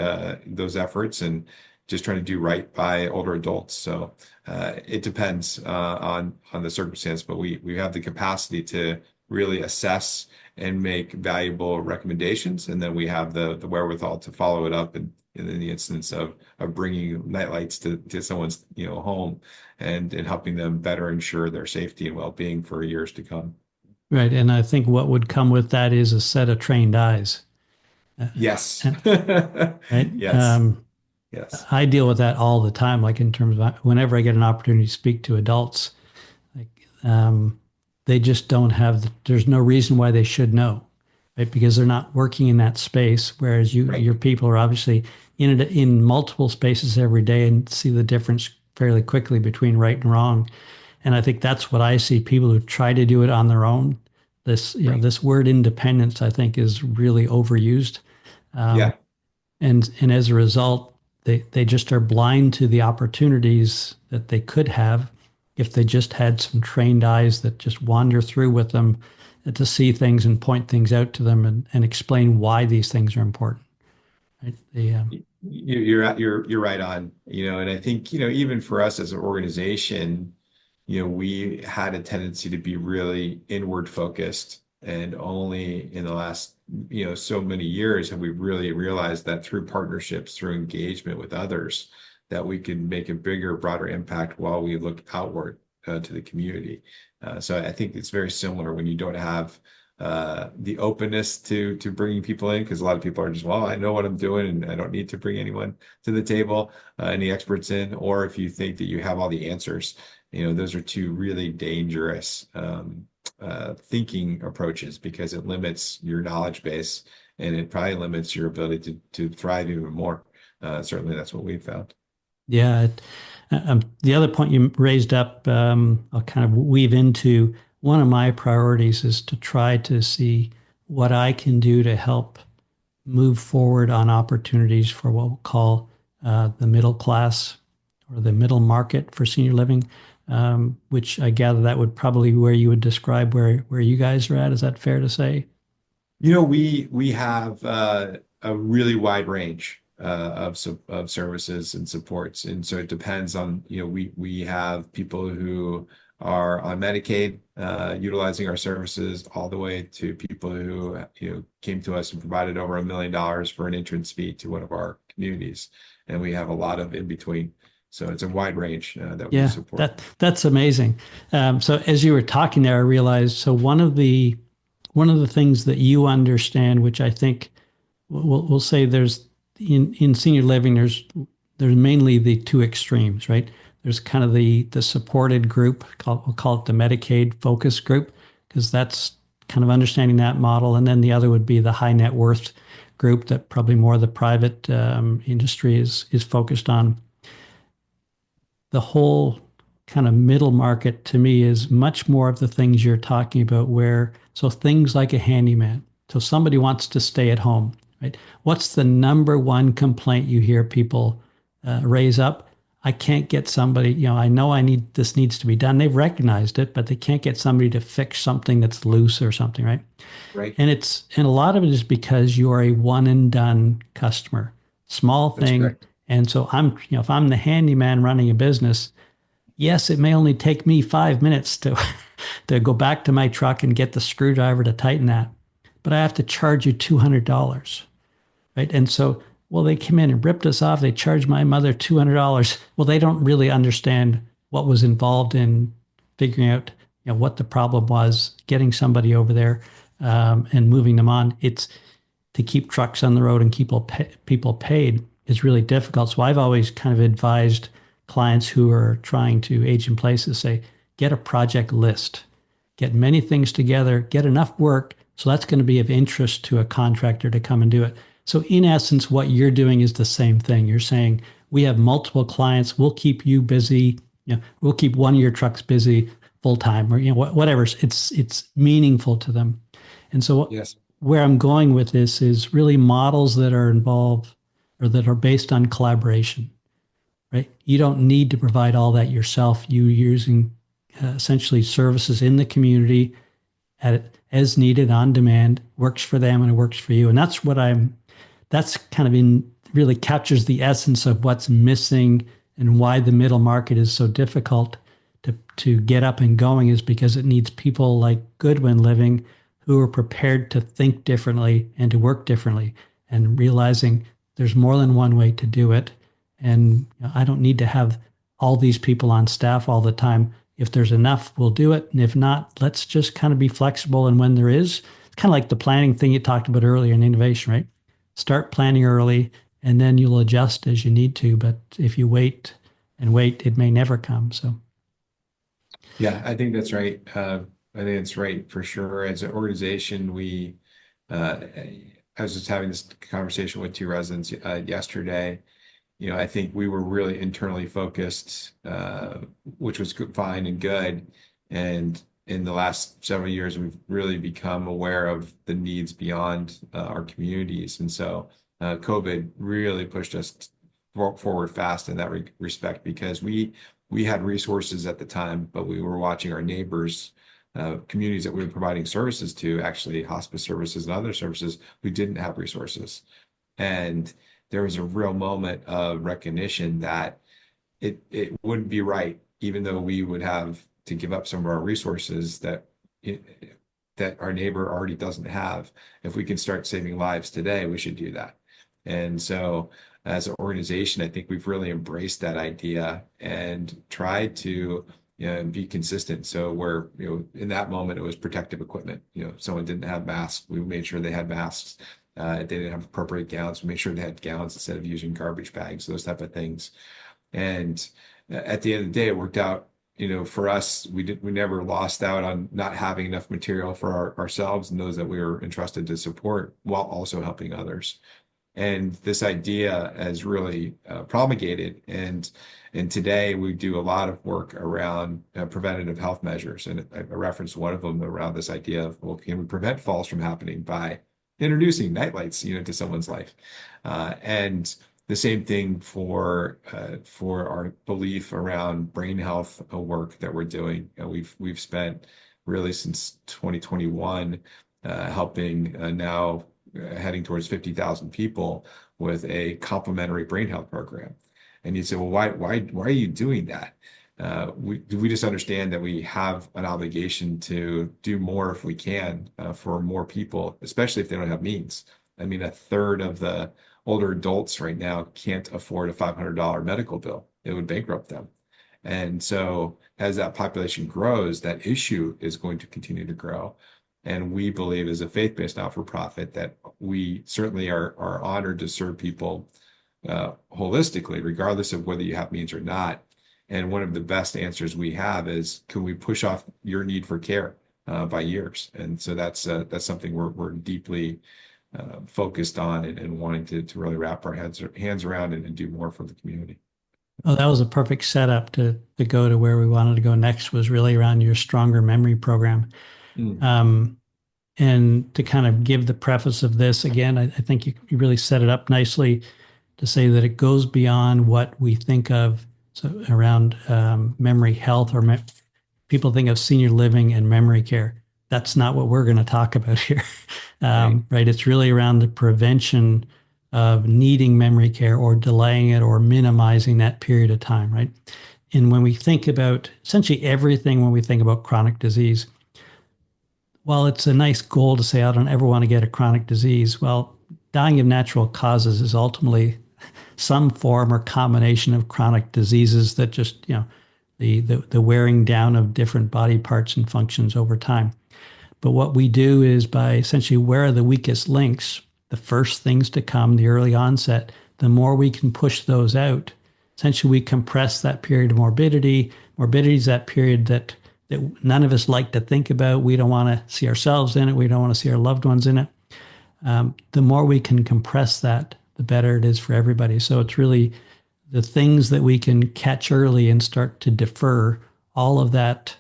[SPEAKER 1] those efforts. And just trying to do right by older adults. So it depends on the circumstance, but we have the capacity to really assess and make valuable recommendations, and then we have the wherewithal to follow it up in the instance of bringing nightlights to someone's home and helping them better ensure their safety and well-being for years to come.
[SPEAKER 2] Right. And I think what would come with that is a set of trained eyes.
[SPEAKER 1] Yes.
[SPEAKER 2] Right.
[SPEAKER 1] Yes. Yes.
[SPEAKER 2] I deal with that all the time, like in terms of whenever I get an opportunity to speak to adults, like they just don't have, there's no reason why they should know, right? Because they're not working in that space, whereas
[SPEAKER 1] Right.
[SPEAKER 2] your people are obviously in it in multiple spaces every day and see the difference fairly quickly between right and wrong. And I think that's what I see people who try to do it on their own. This,
[SPEAKER 1] Right.
[SPEAKER 2] this word independence, I think, is really overused.
[SPEAKER 1] Yeah.
[SPEAKER 2] And as a result, they just are blind to the opportunities that they could have if they just had some trained eyes that just wander through with them to see things and point things out to them and explain why these things are important. Right?
[SPEAKER 1] You're right on, and I think, even for us as an organization, we had a tendency to be really inward focused, and only in the last, so many years have we really realized that through partnerships, through engagement with others, that we can make a bigger, broader impact while we look outward to the community. So I think it's very similar when you don't have the openness to bringing people in, because a lot of people are just, well, I know what I'm doing and I don't need to bring anyone to the table, any experts in. Or if you think that you have all the answers, those are two really dangerous thinking approaches, because it limits your knowledge base and it probably limits your ability to thrive even more. Certainly, that's what we've found.
[SPEAKER 2] Yeah. The other point you raised up, I'll kind of weave into one of my priorities is to try to see what I can do to help move forward on opportunities for what we'll call the middle class or the middle market for senior living, which I gather that would probably where you would describe where you guys are at. Is that fair to say?
[SPEAKER 1] We have a really wide range of services and supports, and so it depends on, we have people who are on Medicaid utilizing our services, all the way to people who came to us and provided over $1 million for an entrance fee to one of our communities, and we have a lot of in between. So it's a wide range that we
[SPEAKER 2] Yeah,
[SPEAKER 1] support.
[SPEAKER 2] that's amazing. So as you were talking there, I realized so one of the things that you understand, which I think we'll say there's in senior living, there's mainly the two extremes, right? There's kind of the supported group, we'll call it the Medicaid focus group, because that's kind of understanding that model. And then the other would be the high net worth group that probably more the private industry is focused on. The whole kind of middle market to me is much more of the things you're talking about, where so things like a handyman. So somebody wants to stay at home, right? What's the number one complaint you hear people raise up? I can't get somebody, I know this needs to be done. They've recognized it, but they can't get somebody to fix something that's loose or something, right?
[SPEAKER 1] Right.
[SPEAKER 2] And a lot of it is because you are a one and done customer, small
[SPEAKER 1] That's
[SPEAKER 2] thing.
[SPEAKER 1] correct.
[SPEAKER 2] And so if I'm the handyman running a business, yes, it may only take me 5 minutes to to go back to my truck and get the screwdriver to tighten that, but I have to charge you $200, right? And so, well, they came in and ripped us off. They charged my mother $200. Well, they don't really understand what was involved in figuring out, what the problem was, getting somebody over there, and moving them on. It's to keep trucks on the road and keep people paid is really difficult. So I've always kind of advised clients who are trying to age in place to say, get a project list, get many things together, get enough work. So that's going to be of interest to a contractor to come and do it. So in essence, what you're doing is the same thing. You're saying, we have multiple clients. We'll keep you busy. We'll keep one of your trucks busy full time, or whatever. It's meaningful to them. And so
[SPEAKER 1] Yes.
[SPEAKER 2] where I'm going with this is really models that are involved or that are based on collaboration, right? You don't need to provide all that yourself. You're using essentially services in the community as needed on demand, works for them and it works for you. And that's kind of in really captures the essence of what's missing and why the middle market is so difficult to get up and going is because it needs people like Goodwin Living who are prepared to think differently and to work differently and realizing there's more than one way to do it. And I don't need to have all these people on staff all the time. If there's enough, we'll do it. And if not, let's just kind of be flexible. And when there is, it's kind of like the planning thing you talked about earlier in innovation, right? Start planning early and then you'll adjust as you need to. But if you wait and wait, it may never come. So,
[SPEAKER 1] Yeah, I think that's right. I think it's right for sure. As an organization, I was just having this conversation with two residents yesterday. I think we were really internally focused, which was fine and good. And in the last several years, we've really become aware of the needs beyond our communities. And so COVID really pushed us forward fast in that respect because we had resources at the time, but we were watching our neighbors, communities that we were providing services to, actually hospice services and other services who didn't have resources. And there was a real moment of recognition that it wouldn't be right, even though we would have to give up some of our resources that our neighbor already doesn't have. If we can start saving lives today, we should do that. And so as an organization, I think we've really embraced that idea and tried to be consistent. So where, in that moment, it was protective equipment. If someone didn't have masks, we made sure they had masks. They didn't have appropriate gowns, we made sure they had gowns instead of using garbage bags, those type of things. And at the end of the day, it worked out. For us, we never lost out on not having enough material for ourselves and those that we were entrusted to support while also helping others. And this idea has really promulgated. And today we do a lot of work around preventative health measures. And I referenced one of them around this idea of, well, can we prevent falls from happening by introducing nightlights, to someone's life? And the same thing for our belief around brain health work that we're doing. We've spent really since 2021 helping now heading towards 50,000 people with a complementary brain health program. And you'd say, well, why are you doing that? We just understand that we have an obligation to do more if we can for more people, especially if they don't have means. I mean, a third of the older adults right now can't afford a $500 medical bill. It would bankrupt them. And so as that population grows, that issue is going to continue to grow. And we believe as a faith-based not-for-profit that we certainly are honored to serve people holistically, regardless of whether you have means or not. And one of the best answers we have is, can we push off your need for care by years? And so that's something we're deeply focused on and wanting to really wrap our hands around and do more for the community.
[SPEAKER 2] well, that was a perfect setup to go to where we wanted to go next, was really around your Stronger Memory program.
[SPEAKER 1] Mm.
[SPEAKER 2] And to kind of give the preface of this again, I think you really set it up nicely to say that it goes beyond what we think of around memory health, or people think of senior living and memory care. That's not what we're going to talk about here, right? It's really around the prevention of needing memory care or delaying it or minimizing that period of time, right? And when we think about essentially everything, when we think about chronic disease, while it's a nice goal to say, I don't ever want to get a chronic disease, well, dying of natural causes is ultimately some form or combination of chronic diseases that just, the wearing down of different body parts and functions over time. But what we do is, by essentially, where are the weakest links, the first things to come, the early onset, the more we can push those out. Essentially, we compress that period of morbidity. Morbidity is that period that none of us like to think about. We don't want to see ourselves in it. We don't want to see our loved ones in it. The more we can compress that, the better it is for everybody. So it's really the things that we can catch early and start to defer all of that.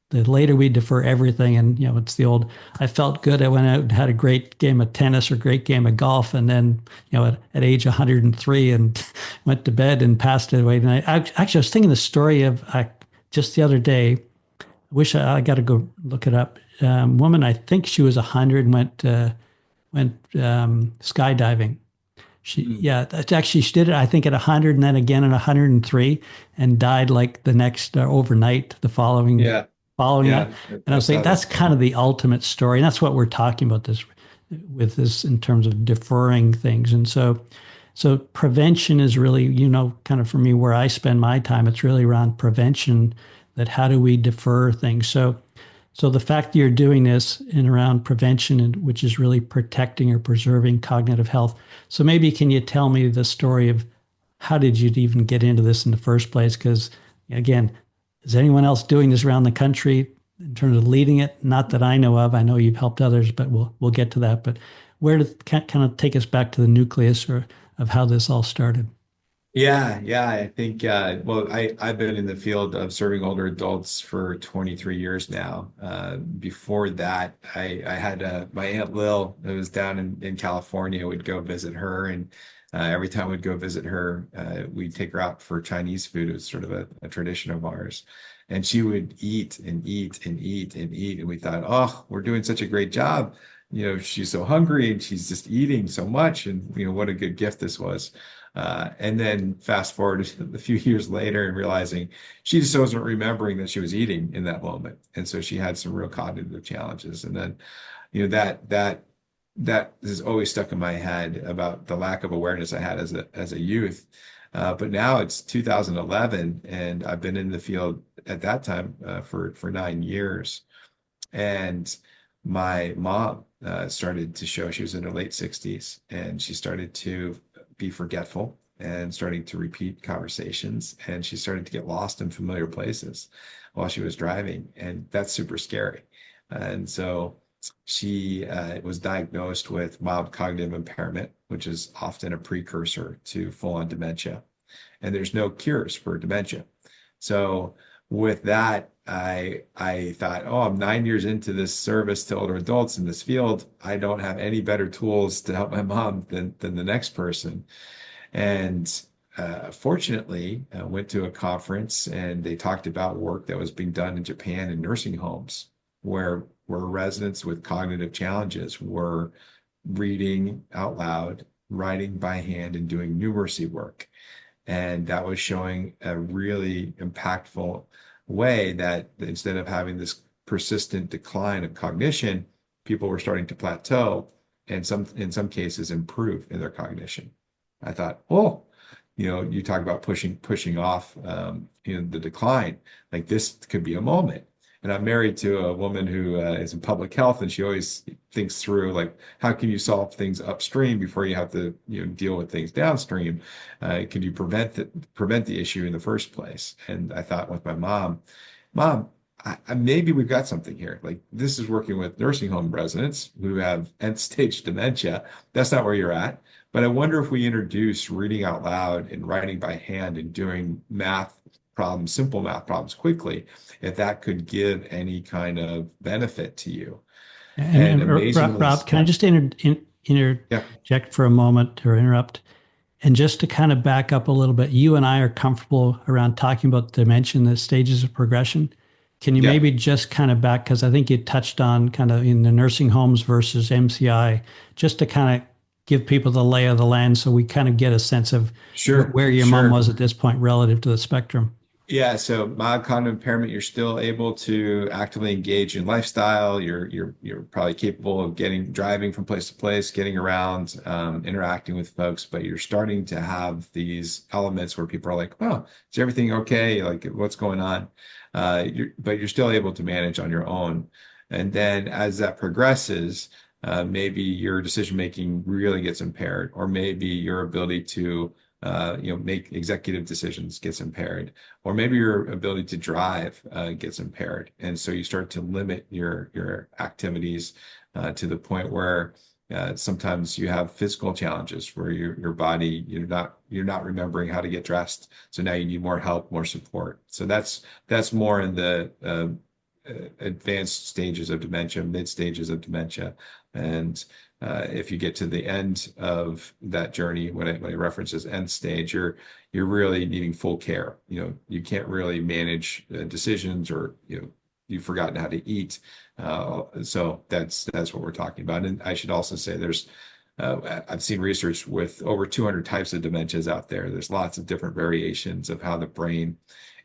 [SPEAKER 2] The later we defer everything, and it's the old, I felt good, I went out and had a great game of tennis or great game of golf, and then at age 103 and went to bed and passed it away. And I was thinking the story of just the other day. I wish I got to go look it up. Woman, I think she was 100 and went skydiving. She, yeah, that's actually, she did it, I think, at 100 and then again at 103 and died like the next overnight, the
[SPEAKER 1] Yeah,
[SPEAKER 2] following that.
[SPEAKER 1] yeah,
[SPEAKER 2] And I
[SPEAKER 1] I
[SPEAKER 2] was saying
[SPEAKER 1] saw
[SPEAKER 2] that's
[SPEAKER 1] this.
[SPEAKER 2] kind of the ultimate story. And that's what we're talking about this with this in terms of deferring things. And so prevention is really, kind of for me where I spend my time. It's really around prevention, that how do we defer things? So the fact that you're doing this in around prevention, and which is really protecting or preserving cognitive health. So maybe can you tell me the story of how did you even get into this in the first place? Because again, is anyone else doing this around the country in terms of leading it? Not that I know of. I know you've helped others, but we'll get to that. But where to kind of take us back to the nucleus or of how this all started?
[SPEAKER 1] Yeah, yeah, I think well, I've been in the field of serving older adults for 23 years now. Before that, I had my Aunt Lil that was down in California. Would go visit her, and every time we'd go visit her, we'd take her out for Chinese food. It was sort of a tradition of ours. And she would eat and eat and eat and eat. And we thought, oh, we're doing such a great job. She's so hungry and she's just eating so much. And, what a good gift this was. And then fast forward a few years later and realizing she just wasn't remembering that she was eating in that moment. And so she had some real cognitive challenges. And then, that has always stuck in my head about the lack of awareness I had as a youth. But now it's 2011, and I've been in the field at that time for 9 years. And my mom started to show she was in her late 60s, and she started to be forgetful and starting to repeat conversations. And she started to get lost in familiar places while she was driving. And that's super scary. And so she was diagnosed with mild cognitive impairment, which is often a precursor to full-on dementia. And there's no cures for dementia. So with that, I thought, oh, I'm 9 years into this service to older adults in this field. I don't have any better tools to help my mom than the next person. And fortunately, I went to a conference and they talked about work that was being done in Japan in nursing homes, where residents with cognitive challenges were reading out loud, writing by hand, and doing numeracy work. And that was showing a really impactful way that instead of having this persistent decline of cognition, people were starting to plateau and in some cases improve in their cognition. I thought, oh, you talk about pushing off the decline. Like this could be a moment. And I'm married to a woman who is in public health, and she always thinks through like how can you solve things upstream before you have to deal with things downstream? Can you prevent the issue in the first place? And I thought with my mom, maybe we've got something here. Like this is working with nursing home residents who have end stage dementia. That's not where you're at. But I wonder if we introduce reading out loud and writing by hand and doing math problems, simple math problems quickly, if that could give any kind of benefit to you. And amazingly,
[SPEAKER 2] Rob, can I
[SPEAKER 1] yeah,
[SPEAKER 2] just
[SPEAKER 1] yeah,
[SPEAKER 2] interject for a moment or interrupt? And just to kind of back up a little bit, you and I are comfortable around talking about dementia, the stages of progression. Can you
[SPEAKER 1] yeah,
[SPEAKER 2] maybe just kind of back, because I think you touched on kind of in the nursing homes versus MCI, just to kind of give people the lay of the land so we kind of get a sense of
[SPEAKER 1] sure,
[SPEAKER 2] where your mom
[SPEAKER 1] sure.
[SPEAKER 2] was at this point relative to the spectrum.
[SPEAKER 1] Yeah, so mild cognitive impairment, you're still able to actively engage in lifestyle. You're probably capable of driving from place to place, getting around, interacting with folks, but you're starting to have these elements where people are like, "Oh, is everything okay? Like, what's going on?" But you're still able to manage on your own. And then as that progresses, maybe your decision making really gets impaired, or maybe your ability to make executive decisions gets impaired, or maybe your ability to drive gets impaired, and so you start to limit your activities to the point where sometimes you have physical challenges where your body you're not remembering how to get dressed, so now you need more help, more support. So that's more in the advanced stages of dementia, mid stages of dementia, and if you get to the end of that journey, when it references end stage, you're really needing full care. You can't really manage decisions, or you've forgotten how to eat. So that's what we're talking about. And I should also say there's I've seen research with over 200 types of dementias out there. There's lots of different variations of how the brain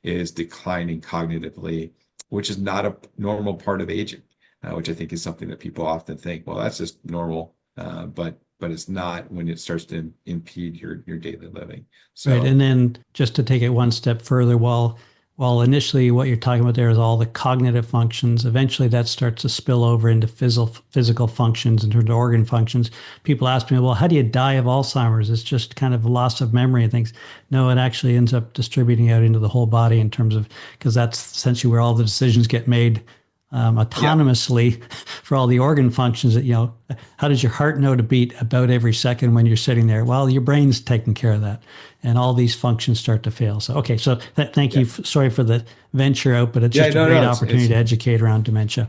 [SPEAKER 1] is declining cognitively, which is not a normal part of aging, which I think is something that people often think, well, that's just normal, but it's not when it starts to impede your daily living.
[SPEAKER 2] Right.
[SPEAKER 1] So
[SPEAKER 2] And then just to take it one step further, while initially what you're talking about there is all the cognitive functions, eventually that starts to spill over into physical functions, into organ functions. People ask me, well, how do you die of Alzheimer's? It's just kind of loss of memory and things. No, it actually ends up distributing out into the whole body in terms of, because that's essentially where all the decisions get made
[SPEAKER 1] yeah,
[SPEAKER 2] autonomously for all the organ functions that, how does your heart know to beat about every second when you're sitting there? Well, your brain's taking care of that. And all these functions start to fail. So, okay. So thank
[SPEAKER 1] yeah,
[SPEAKER 2] you. Sorry for the venture out, but it's
[SPEAKER 1] yeah.
[SPEAKER 2] just a
[SPEAKER 1] No,
[SPEAKER 2] great
[SPEAKER 1] no,
[SPEAKER 2] opportunity
[SPEAKER 1] it's
[SPEAKER 2] to educate around dementia.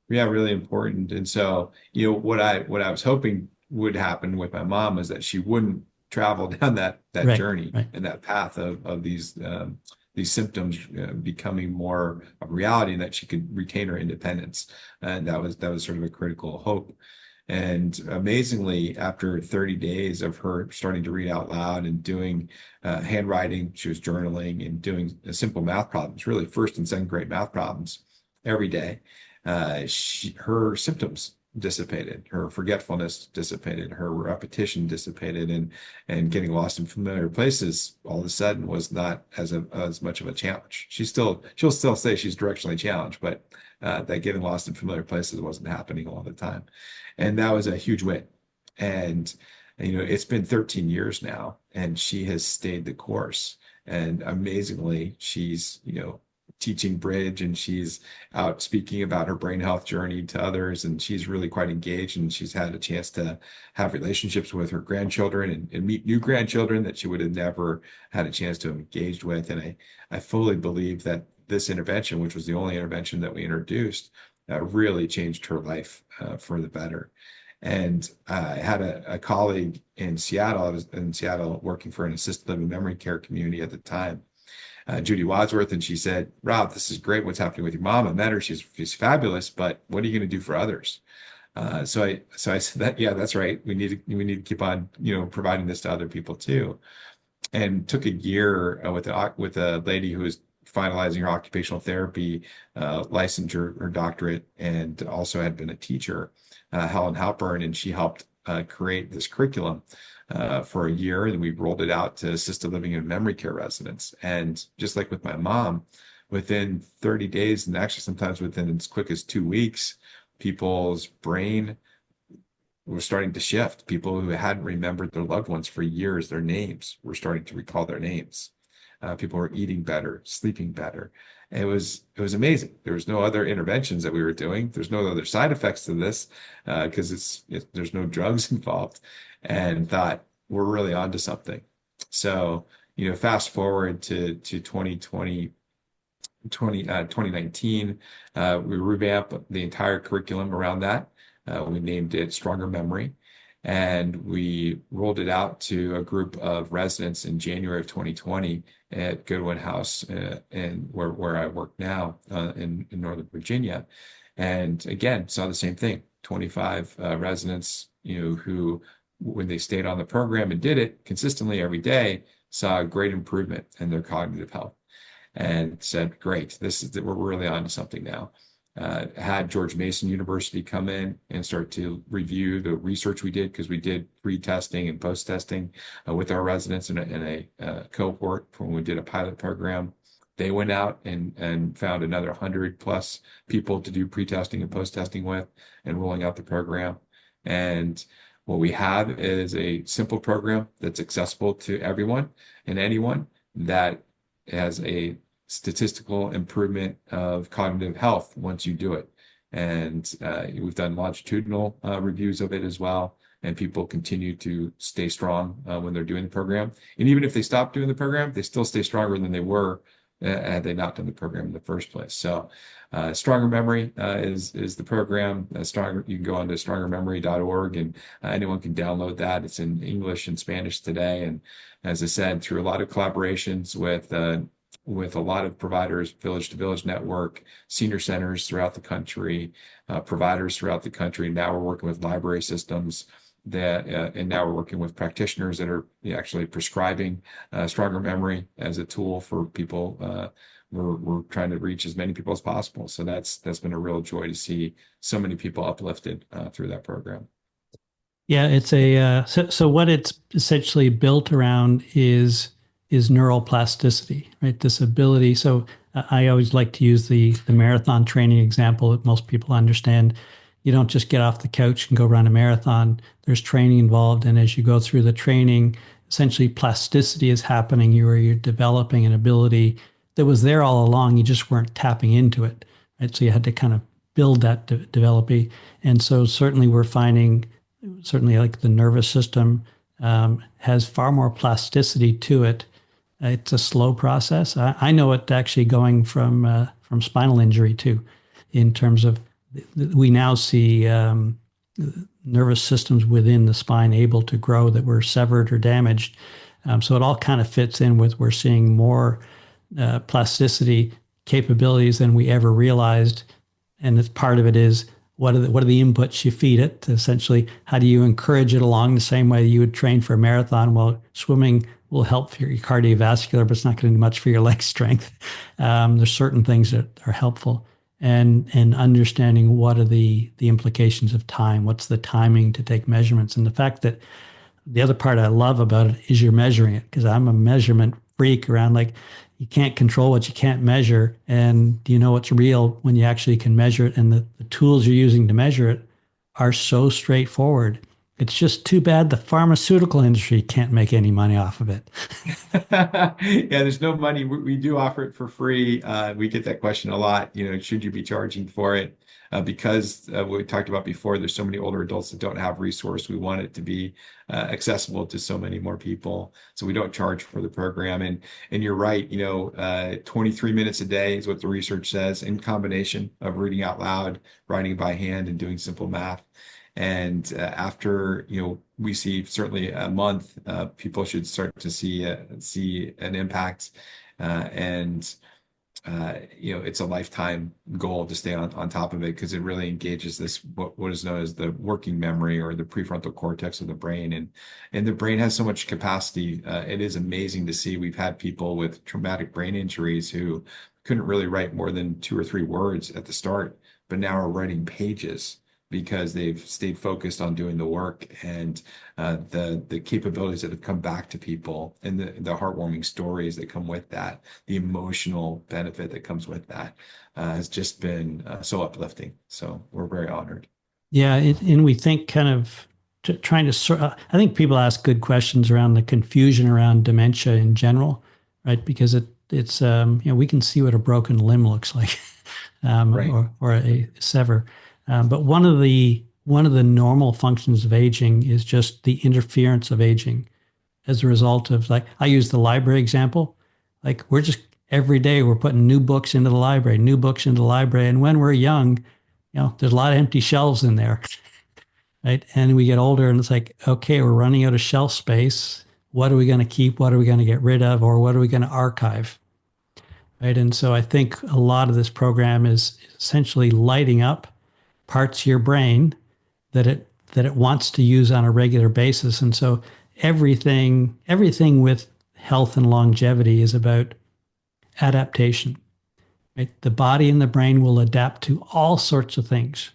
[SPEAKER 1] yeah, really important. And so, what I was hoping would happen with my mom was that she wouldn't travel down that
[SPEAKER 2] Right.
[SPEAKER 1] journey
[SPEAKER 2] Right.
[SPEAKER 1] and that path of these symptoms becoming more of reality, and that she could retain her independence. And that was sort of a critical hope. And amazingly, after 30 days of her starting to read out loud and doing handwriting, she was journaling and doing simple math problems, really first and second grade math problems every day. Her symptoms dissipated, her forgetfulness dissipated, her repetition dissipated, and getting lost in familiar places all of a sudden was not as much of a challenge. She'll still say she's directionally challenged, but that getting lost in familiar places wasn't happening all the time, and that was a huge win. And it's been 13 years now, and she has stayed the course. And amazingly, she's teaching bridge, and she's out speaking about her brain health journey to others, and she's really quite engaged, and she's had a chance to have relationships with her grandchildren and meet new grandchildren that she would have never had a chance to have engaged with. And I fully believe that this intervention, which was the only intervention that we introduced, really changed her life for the better. And I had a colleague in Seattle. I was in Seattle working for an assisted living memory care community at the time, Judy Wadsworth, and she said, "Rob, this is great. What's happening with your mom? I met her. She's fabulous, but what are you going to do for others?" So I said that, yeah, that's right. We need to keep on providing this to other people too. And took a year with a lady who was finalizing her occupational therapy licensure, her doctorate, and also had been a teacher, Helen Halpern, and she helped create this curriculum for a year, and we rolled it out to assisted living and memory care residents. And just like with my mom, within 30 days, and actually sometimes within as quick as 2 weeks, people's brain was starting to shift. People who hadn't remembered their loved ones for years, their names, were starting to recall their names. People were eating better, sleeping better. And it was amazing. There was no other interventions that we were doing. There's no other side effects to this because there's no drugs involved. And thought we're really onto something. So fast forward to 2019, we revamped the entire curriculum around that. We named it Stronger Memory, and we rolled it out to a group of residents in January of 2020 at Goodwin House, and where I work now in Northern Virginia. And again, saw the same thing. 25 residents, who, when they stayed on the program and did it consistently every day, saw a great improvement in their cognitive health, and said, "Great, we're really on to something now." Had George Mason University come in and start to review the research we did, because we did pre-testing and post-testing with our residents in a cohort when we did a pilot program. They went out and found another 100 plus people to do pre-testing and post-testing with, and rolling out the program. And what we have is a simple program that's accessible to everyone and anyone, that has a statistical improvement of cognitive health once you do it. And we've done longitudinal reviews of it as well. And people continue to stay strong when they're doing the program. And even if they stop doing the program, they still stay stronger than they were had they not done the program in the first place. So Stronger Memory is the program. You can go on to strongermemory.org, and anyone can download that. It's in English and Spanish today. And as I said, through a lot of collaborations with a lot of providers, village to village network, senior centers throughout the country, providers throughout the country. Now we're working with library systems. and now we're working with practitioners that are actually prescribing stronger memory as a tool for people. We're trying to reach as many people as possible. So that's been a real joy to see so many people uplifted through that program.
[SPEAKER 2] Yeah, it's so what it's essentially built around is neuroplasticity, right? This ability. So I always like to use the marathon training example that most people understand. You don't just get off the couch and go run a marathon. There's training involved, and as you go through the training, essentially plasticity is happening. You're developing an ability that was there all along. You just weren't tapping into it, right? So you had to kind of build that developing. And so certainly we're finding certainly like the nervous system has far more plasticity to it. It's a slow process. I know it actually going from spinal injury too, in terms of we now see nervous systems within the spine able to grow that were severed or damaged. So it all kind of fits in with we're seeing more plasticity capabilities than we ever realized. And it's part of it is what are the inputs you feed it? Essentially, how do you encourage it along the same way you would train for a marathon? Well, swimming will help for your cardiovascular, but it's not going to do much for your leg strength. There's certain things that are helpful, and understanding what are the implications of time. What's the timing to take measurements, and the fact that the other part I love about it is you're measuring it, because I'm a measurement freak around like you can't control what you can't measure. And you know what's real when you actually can measure it. And the tools you're using to measure it are so straightforward. It's just too bad the pharmaceutical industry can't make any money off of it.
[SPEAKER 1] Yeah, there's no money. We do offer it for free. We get that question a lot. Should you be charging for it? Because what we talked about before, there's so many older adults that don't have resource. We want it to be accessible to so many more people. So we don't charge for the program. And you're right. 23 minutes a day is what the research says, in combination of reading out loud, writing by hand, and doing simple math. And after, we see certainly a month, people should start to see an impact. And it's a lifetime goal to stay on top of it, because it really engages this what is known as the working memory, or the prefrontal cortex of the brain. And the brain has so much capacity. It is amazing to see. We've had people with traumatic brain injuries who couldn't really write more than 2 or 3 words at the start, but now are writing pages because they've stayed focused on doing the work. And the capabilities that have come back to people, and the heartwarming stories that come with that, the emotional benefit that comes with that, has just been so uplifting. So we're very honored.
[SPEAKER 2] Yeah, and we think kind of trying to. I think people ask good questions around the confusion around dementia in general, right? Because it's we can see what a broken limb looks like,
[SPEAKER 1] Right.
[SPEAKER 2] or a sever. But one of the normal functions of aging is just the interference of aging as a result of, like, I use the library example. Like, we're just every day we're putting new books into the library, new books into the library. And when we're young, there's a lot of empty shelves in there, right? And we get older and it's like, okay, we're running out of shelf space. What are we going to keep? What are we going to get rid of? Or what are we going to archive? Right. And so I think a lot of this program is essentially lighting up parts of your brain that it wants to use on a regular basis. And so everything with health and longevity is about adaptation. Right? The body and the brain will adapt to all sorts of things.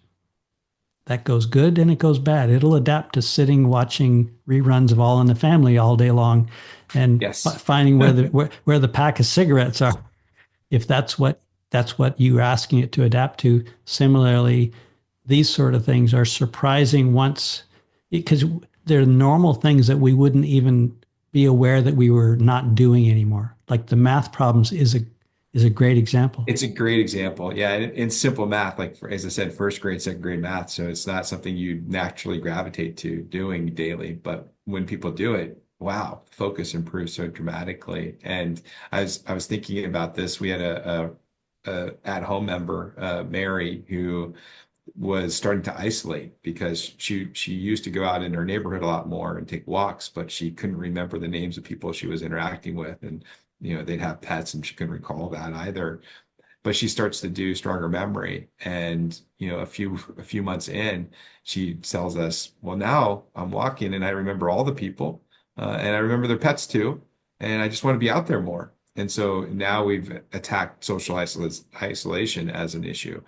[SPEAKER 2] That goes good and it goes bad. It'll adapt to sitting watching reruns of All in the Family all day long, and
[SPEAKER 1] Yes.
[SPEAKER 2] finding where the pack of cigarettes are, if that's what you're asking it to adapt to. Similarly, these sort of things are surprising once, because they're normal things that we wouldn't even be aware that we were not doing anymore. Like the math problems is a great example.
[SPEAKER 1] It's a great example. Yeah. And in simple math, like, as I said, first grade, second grade math. So it's not something you naturally gravitate to doing daily. But when people do it, wow, focus improves so dramatically. And I was thinking about this. We had a at-home member, Mary, who was starting to isolate because she used to go out in her neighborhood a lot more and take walks, but she couldn't remember the names of people she was interacting with. And they'd have pets and she couldn't recall that either. but she starts to do stronger memory. And, a few months in, she tells us, well, now I'm walking and I remember all the people, and I remember their pets too. And I just want to be out there more. And so now we've attacked social isolation as an issue,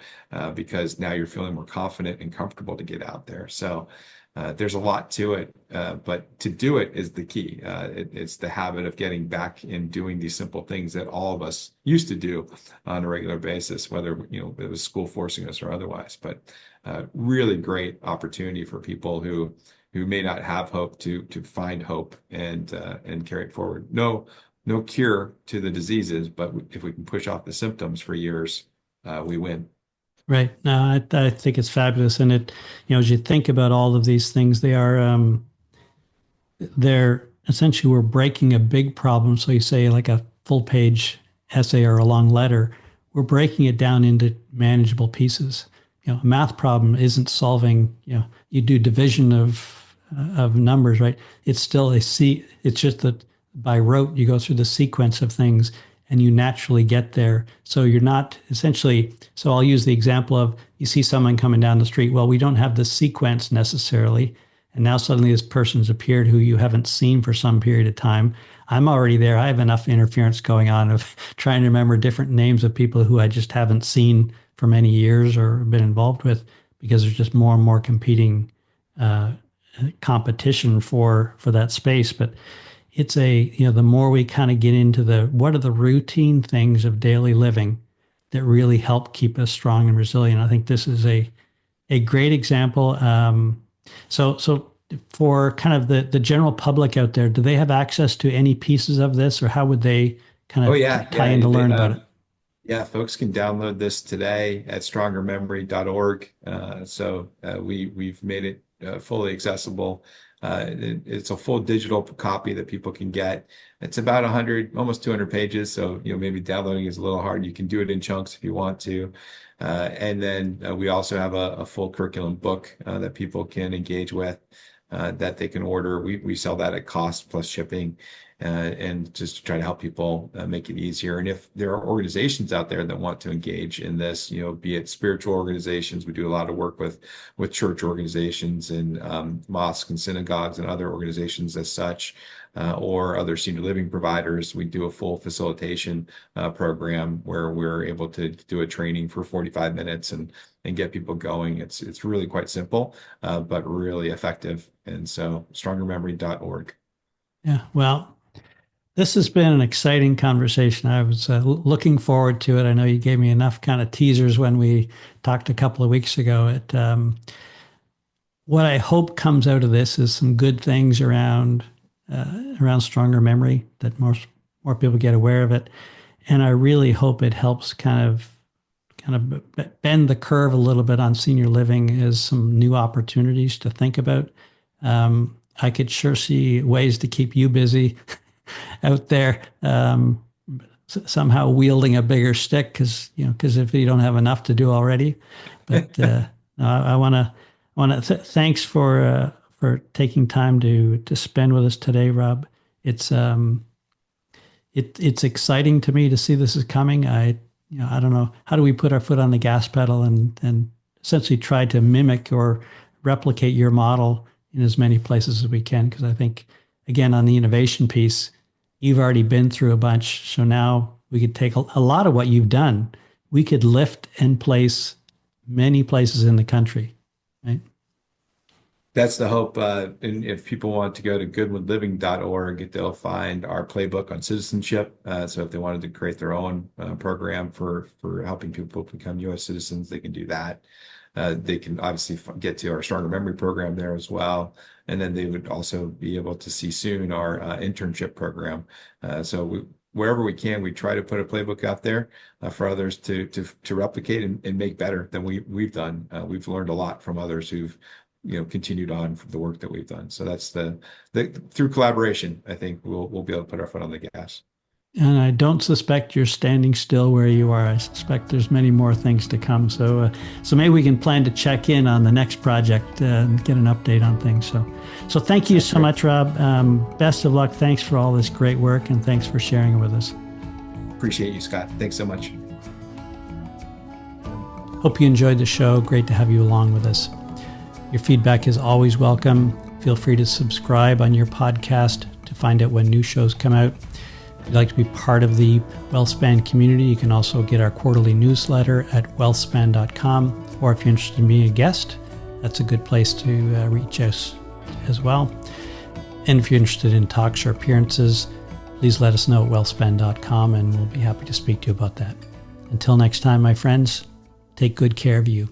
[SPEAKER 1] because now you're feeling more confident and comfortable to get out there. So there's a lot to it, but to do it is the key. It's the habit of getting back and doing these simple things that all of us used to do on a regular basis, whether it was school forcing us or otherwise. But really great opportunity for people who may not have hope to find hope and carry it forward. No cure to the diseases, but if we can push off the symptoms for years, we win.
[SPEAKER 2] Right. No, I think it's fabulous. And as you think about all of these things, they're essentially, we're breaking a big problem. So you say like a full page essay or a long letter, we're breaking it down into manageable pieces. A math problem isn't solving, you do division of numbers, right? It's still it's just that by rote, you go through the sequence of things and you naturally get there. So you're not essentially, so I'll use the example of you see someone coming down the street. Well, we don't have the sequence necessarily. And now suddenly this person's appeared who you haven't seen for some period of time. I'm already there. I have enough interference going on of trying to remember different names of people who I just haven't seen for many years or been involved with, because there's just more and more competing competition for that space. But it's the more we kind of get into what are the routine things of daily living that really help keep us strong and resilient. I think this is a great example. So for kind of the general public out there, do they have access to any pieces of this, or how would they kind of tie in to learn about it?
[SPEAKER 1] Yeah, folks can download this today at strongermemory.org. We've made it fully accessible. It's a full digital copy that people can get. It's about 100, almost 200 pages. So, maybe downloading is a little hard. You can do it in chunks if you want to. And then we also have a full curriculum book that people can engage with, that they can order. We sell that at cost plus shipping, and just to try to help people make it easier. And if there are organizations out there that want to engage in this, be it spiritual organizations, we do a lot of work with church organizations and mosques and synagogues and other organizations as such, or other senior living providers. We do a full facilitation program where we're able to do a training for 45 minutes and get people going. It's really quite simple, but really effective. And so strongermemory.org.
[SPEAKER 2] Yeah, well, this has been an exciting conversation. I was looking forward to it. I know you gave me enough kind of teasers when we talked a couple of weeks ago. What I hope comes out of this is some good things around stronger memory, that more people get aware of it. And I really hope it helps kind of bend the curve a little bit on senior living as some new opportunities to think about. I could sure see ways to keep you busy out there, somehow wielding a bigger stick, because if you don't have enough to do already. But I want to thanks for taking time to spend with us today, Rob. It's exciting to me to see this is coming. I don't know, how do we put our foot on the gas pedal and essentially try to mimic or replicate your model in as many places as we can? Because I think, again, on the innovation piece, you've already been through a bunch. So now we could take a lot of what you've done, we could lift and place many places in the country, right?
[SPEAKER 1] That's the hope. And if people want to go to goodwinliving.org, they'll find our playbook on citizenship. So if they wanted to create their own program for helping people become U.S. citizens, they can do that. They can obviously get to our Stronger Memory program there as well. And then they would also be able to see soon our internship program. Wherever we can, we try to put a playbook out there for others to replicate and make better than we've done. We've learned a lot from others who've continued on from the work that we've done. So that's through collaboration, I think we'll be able to put our foot on the gas.
[SPEAKER 2] And I don't suspect you're standing still where you are. I suspect there's many more things to come. So maybe we can plan to check in on the next project and get an update on things. So thank you so much, Rob. Best of luck. Thanks for all this great work, and thanks for sharing it with us.
[SPEAKER 1] Appreciate you, Scott. Thanks so much.
[SPEAKER 2] Hope you enjoyed the show. Great to have you along with us. Your feedback is always welcome. Feel free to subscribe on your podcast to find out when new shows come out. If you'd like to be part of the WellSpan community, you can also get our quarterly newsletter at wellspan.com. Or if you're interested in being a guest, that's a good place to reach us as well. And if you're interested in talks or appearances, please let us know at wellspan.com and we'll be happy to speak to you about that. Until next time, my friends, take good care of you.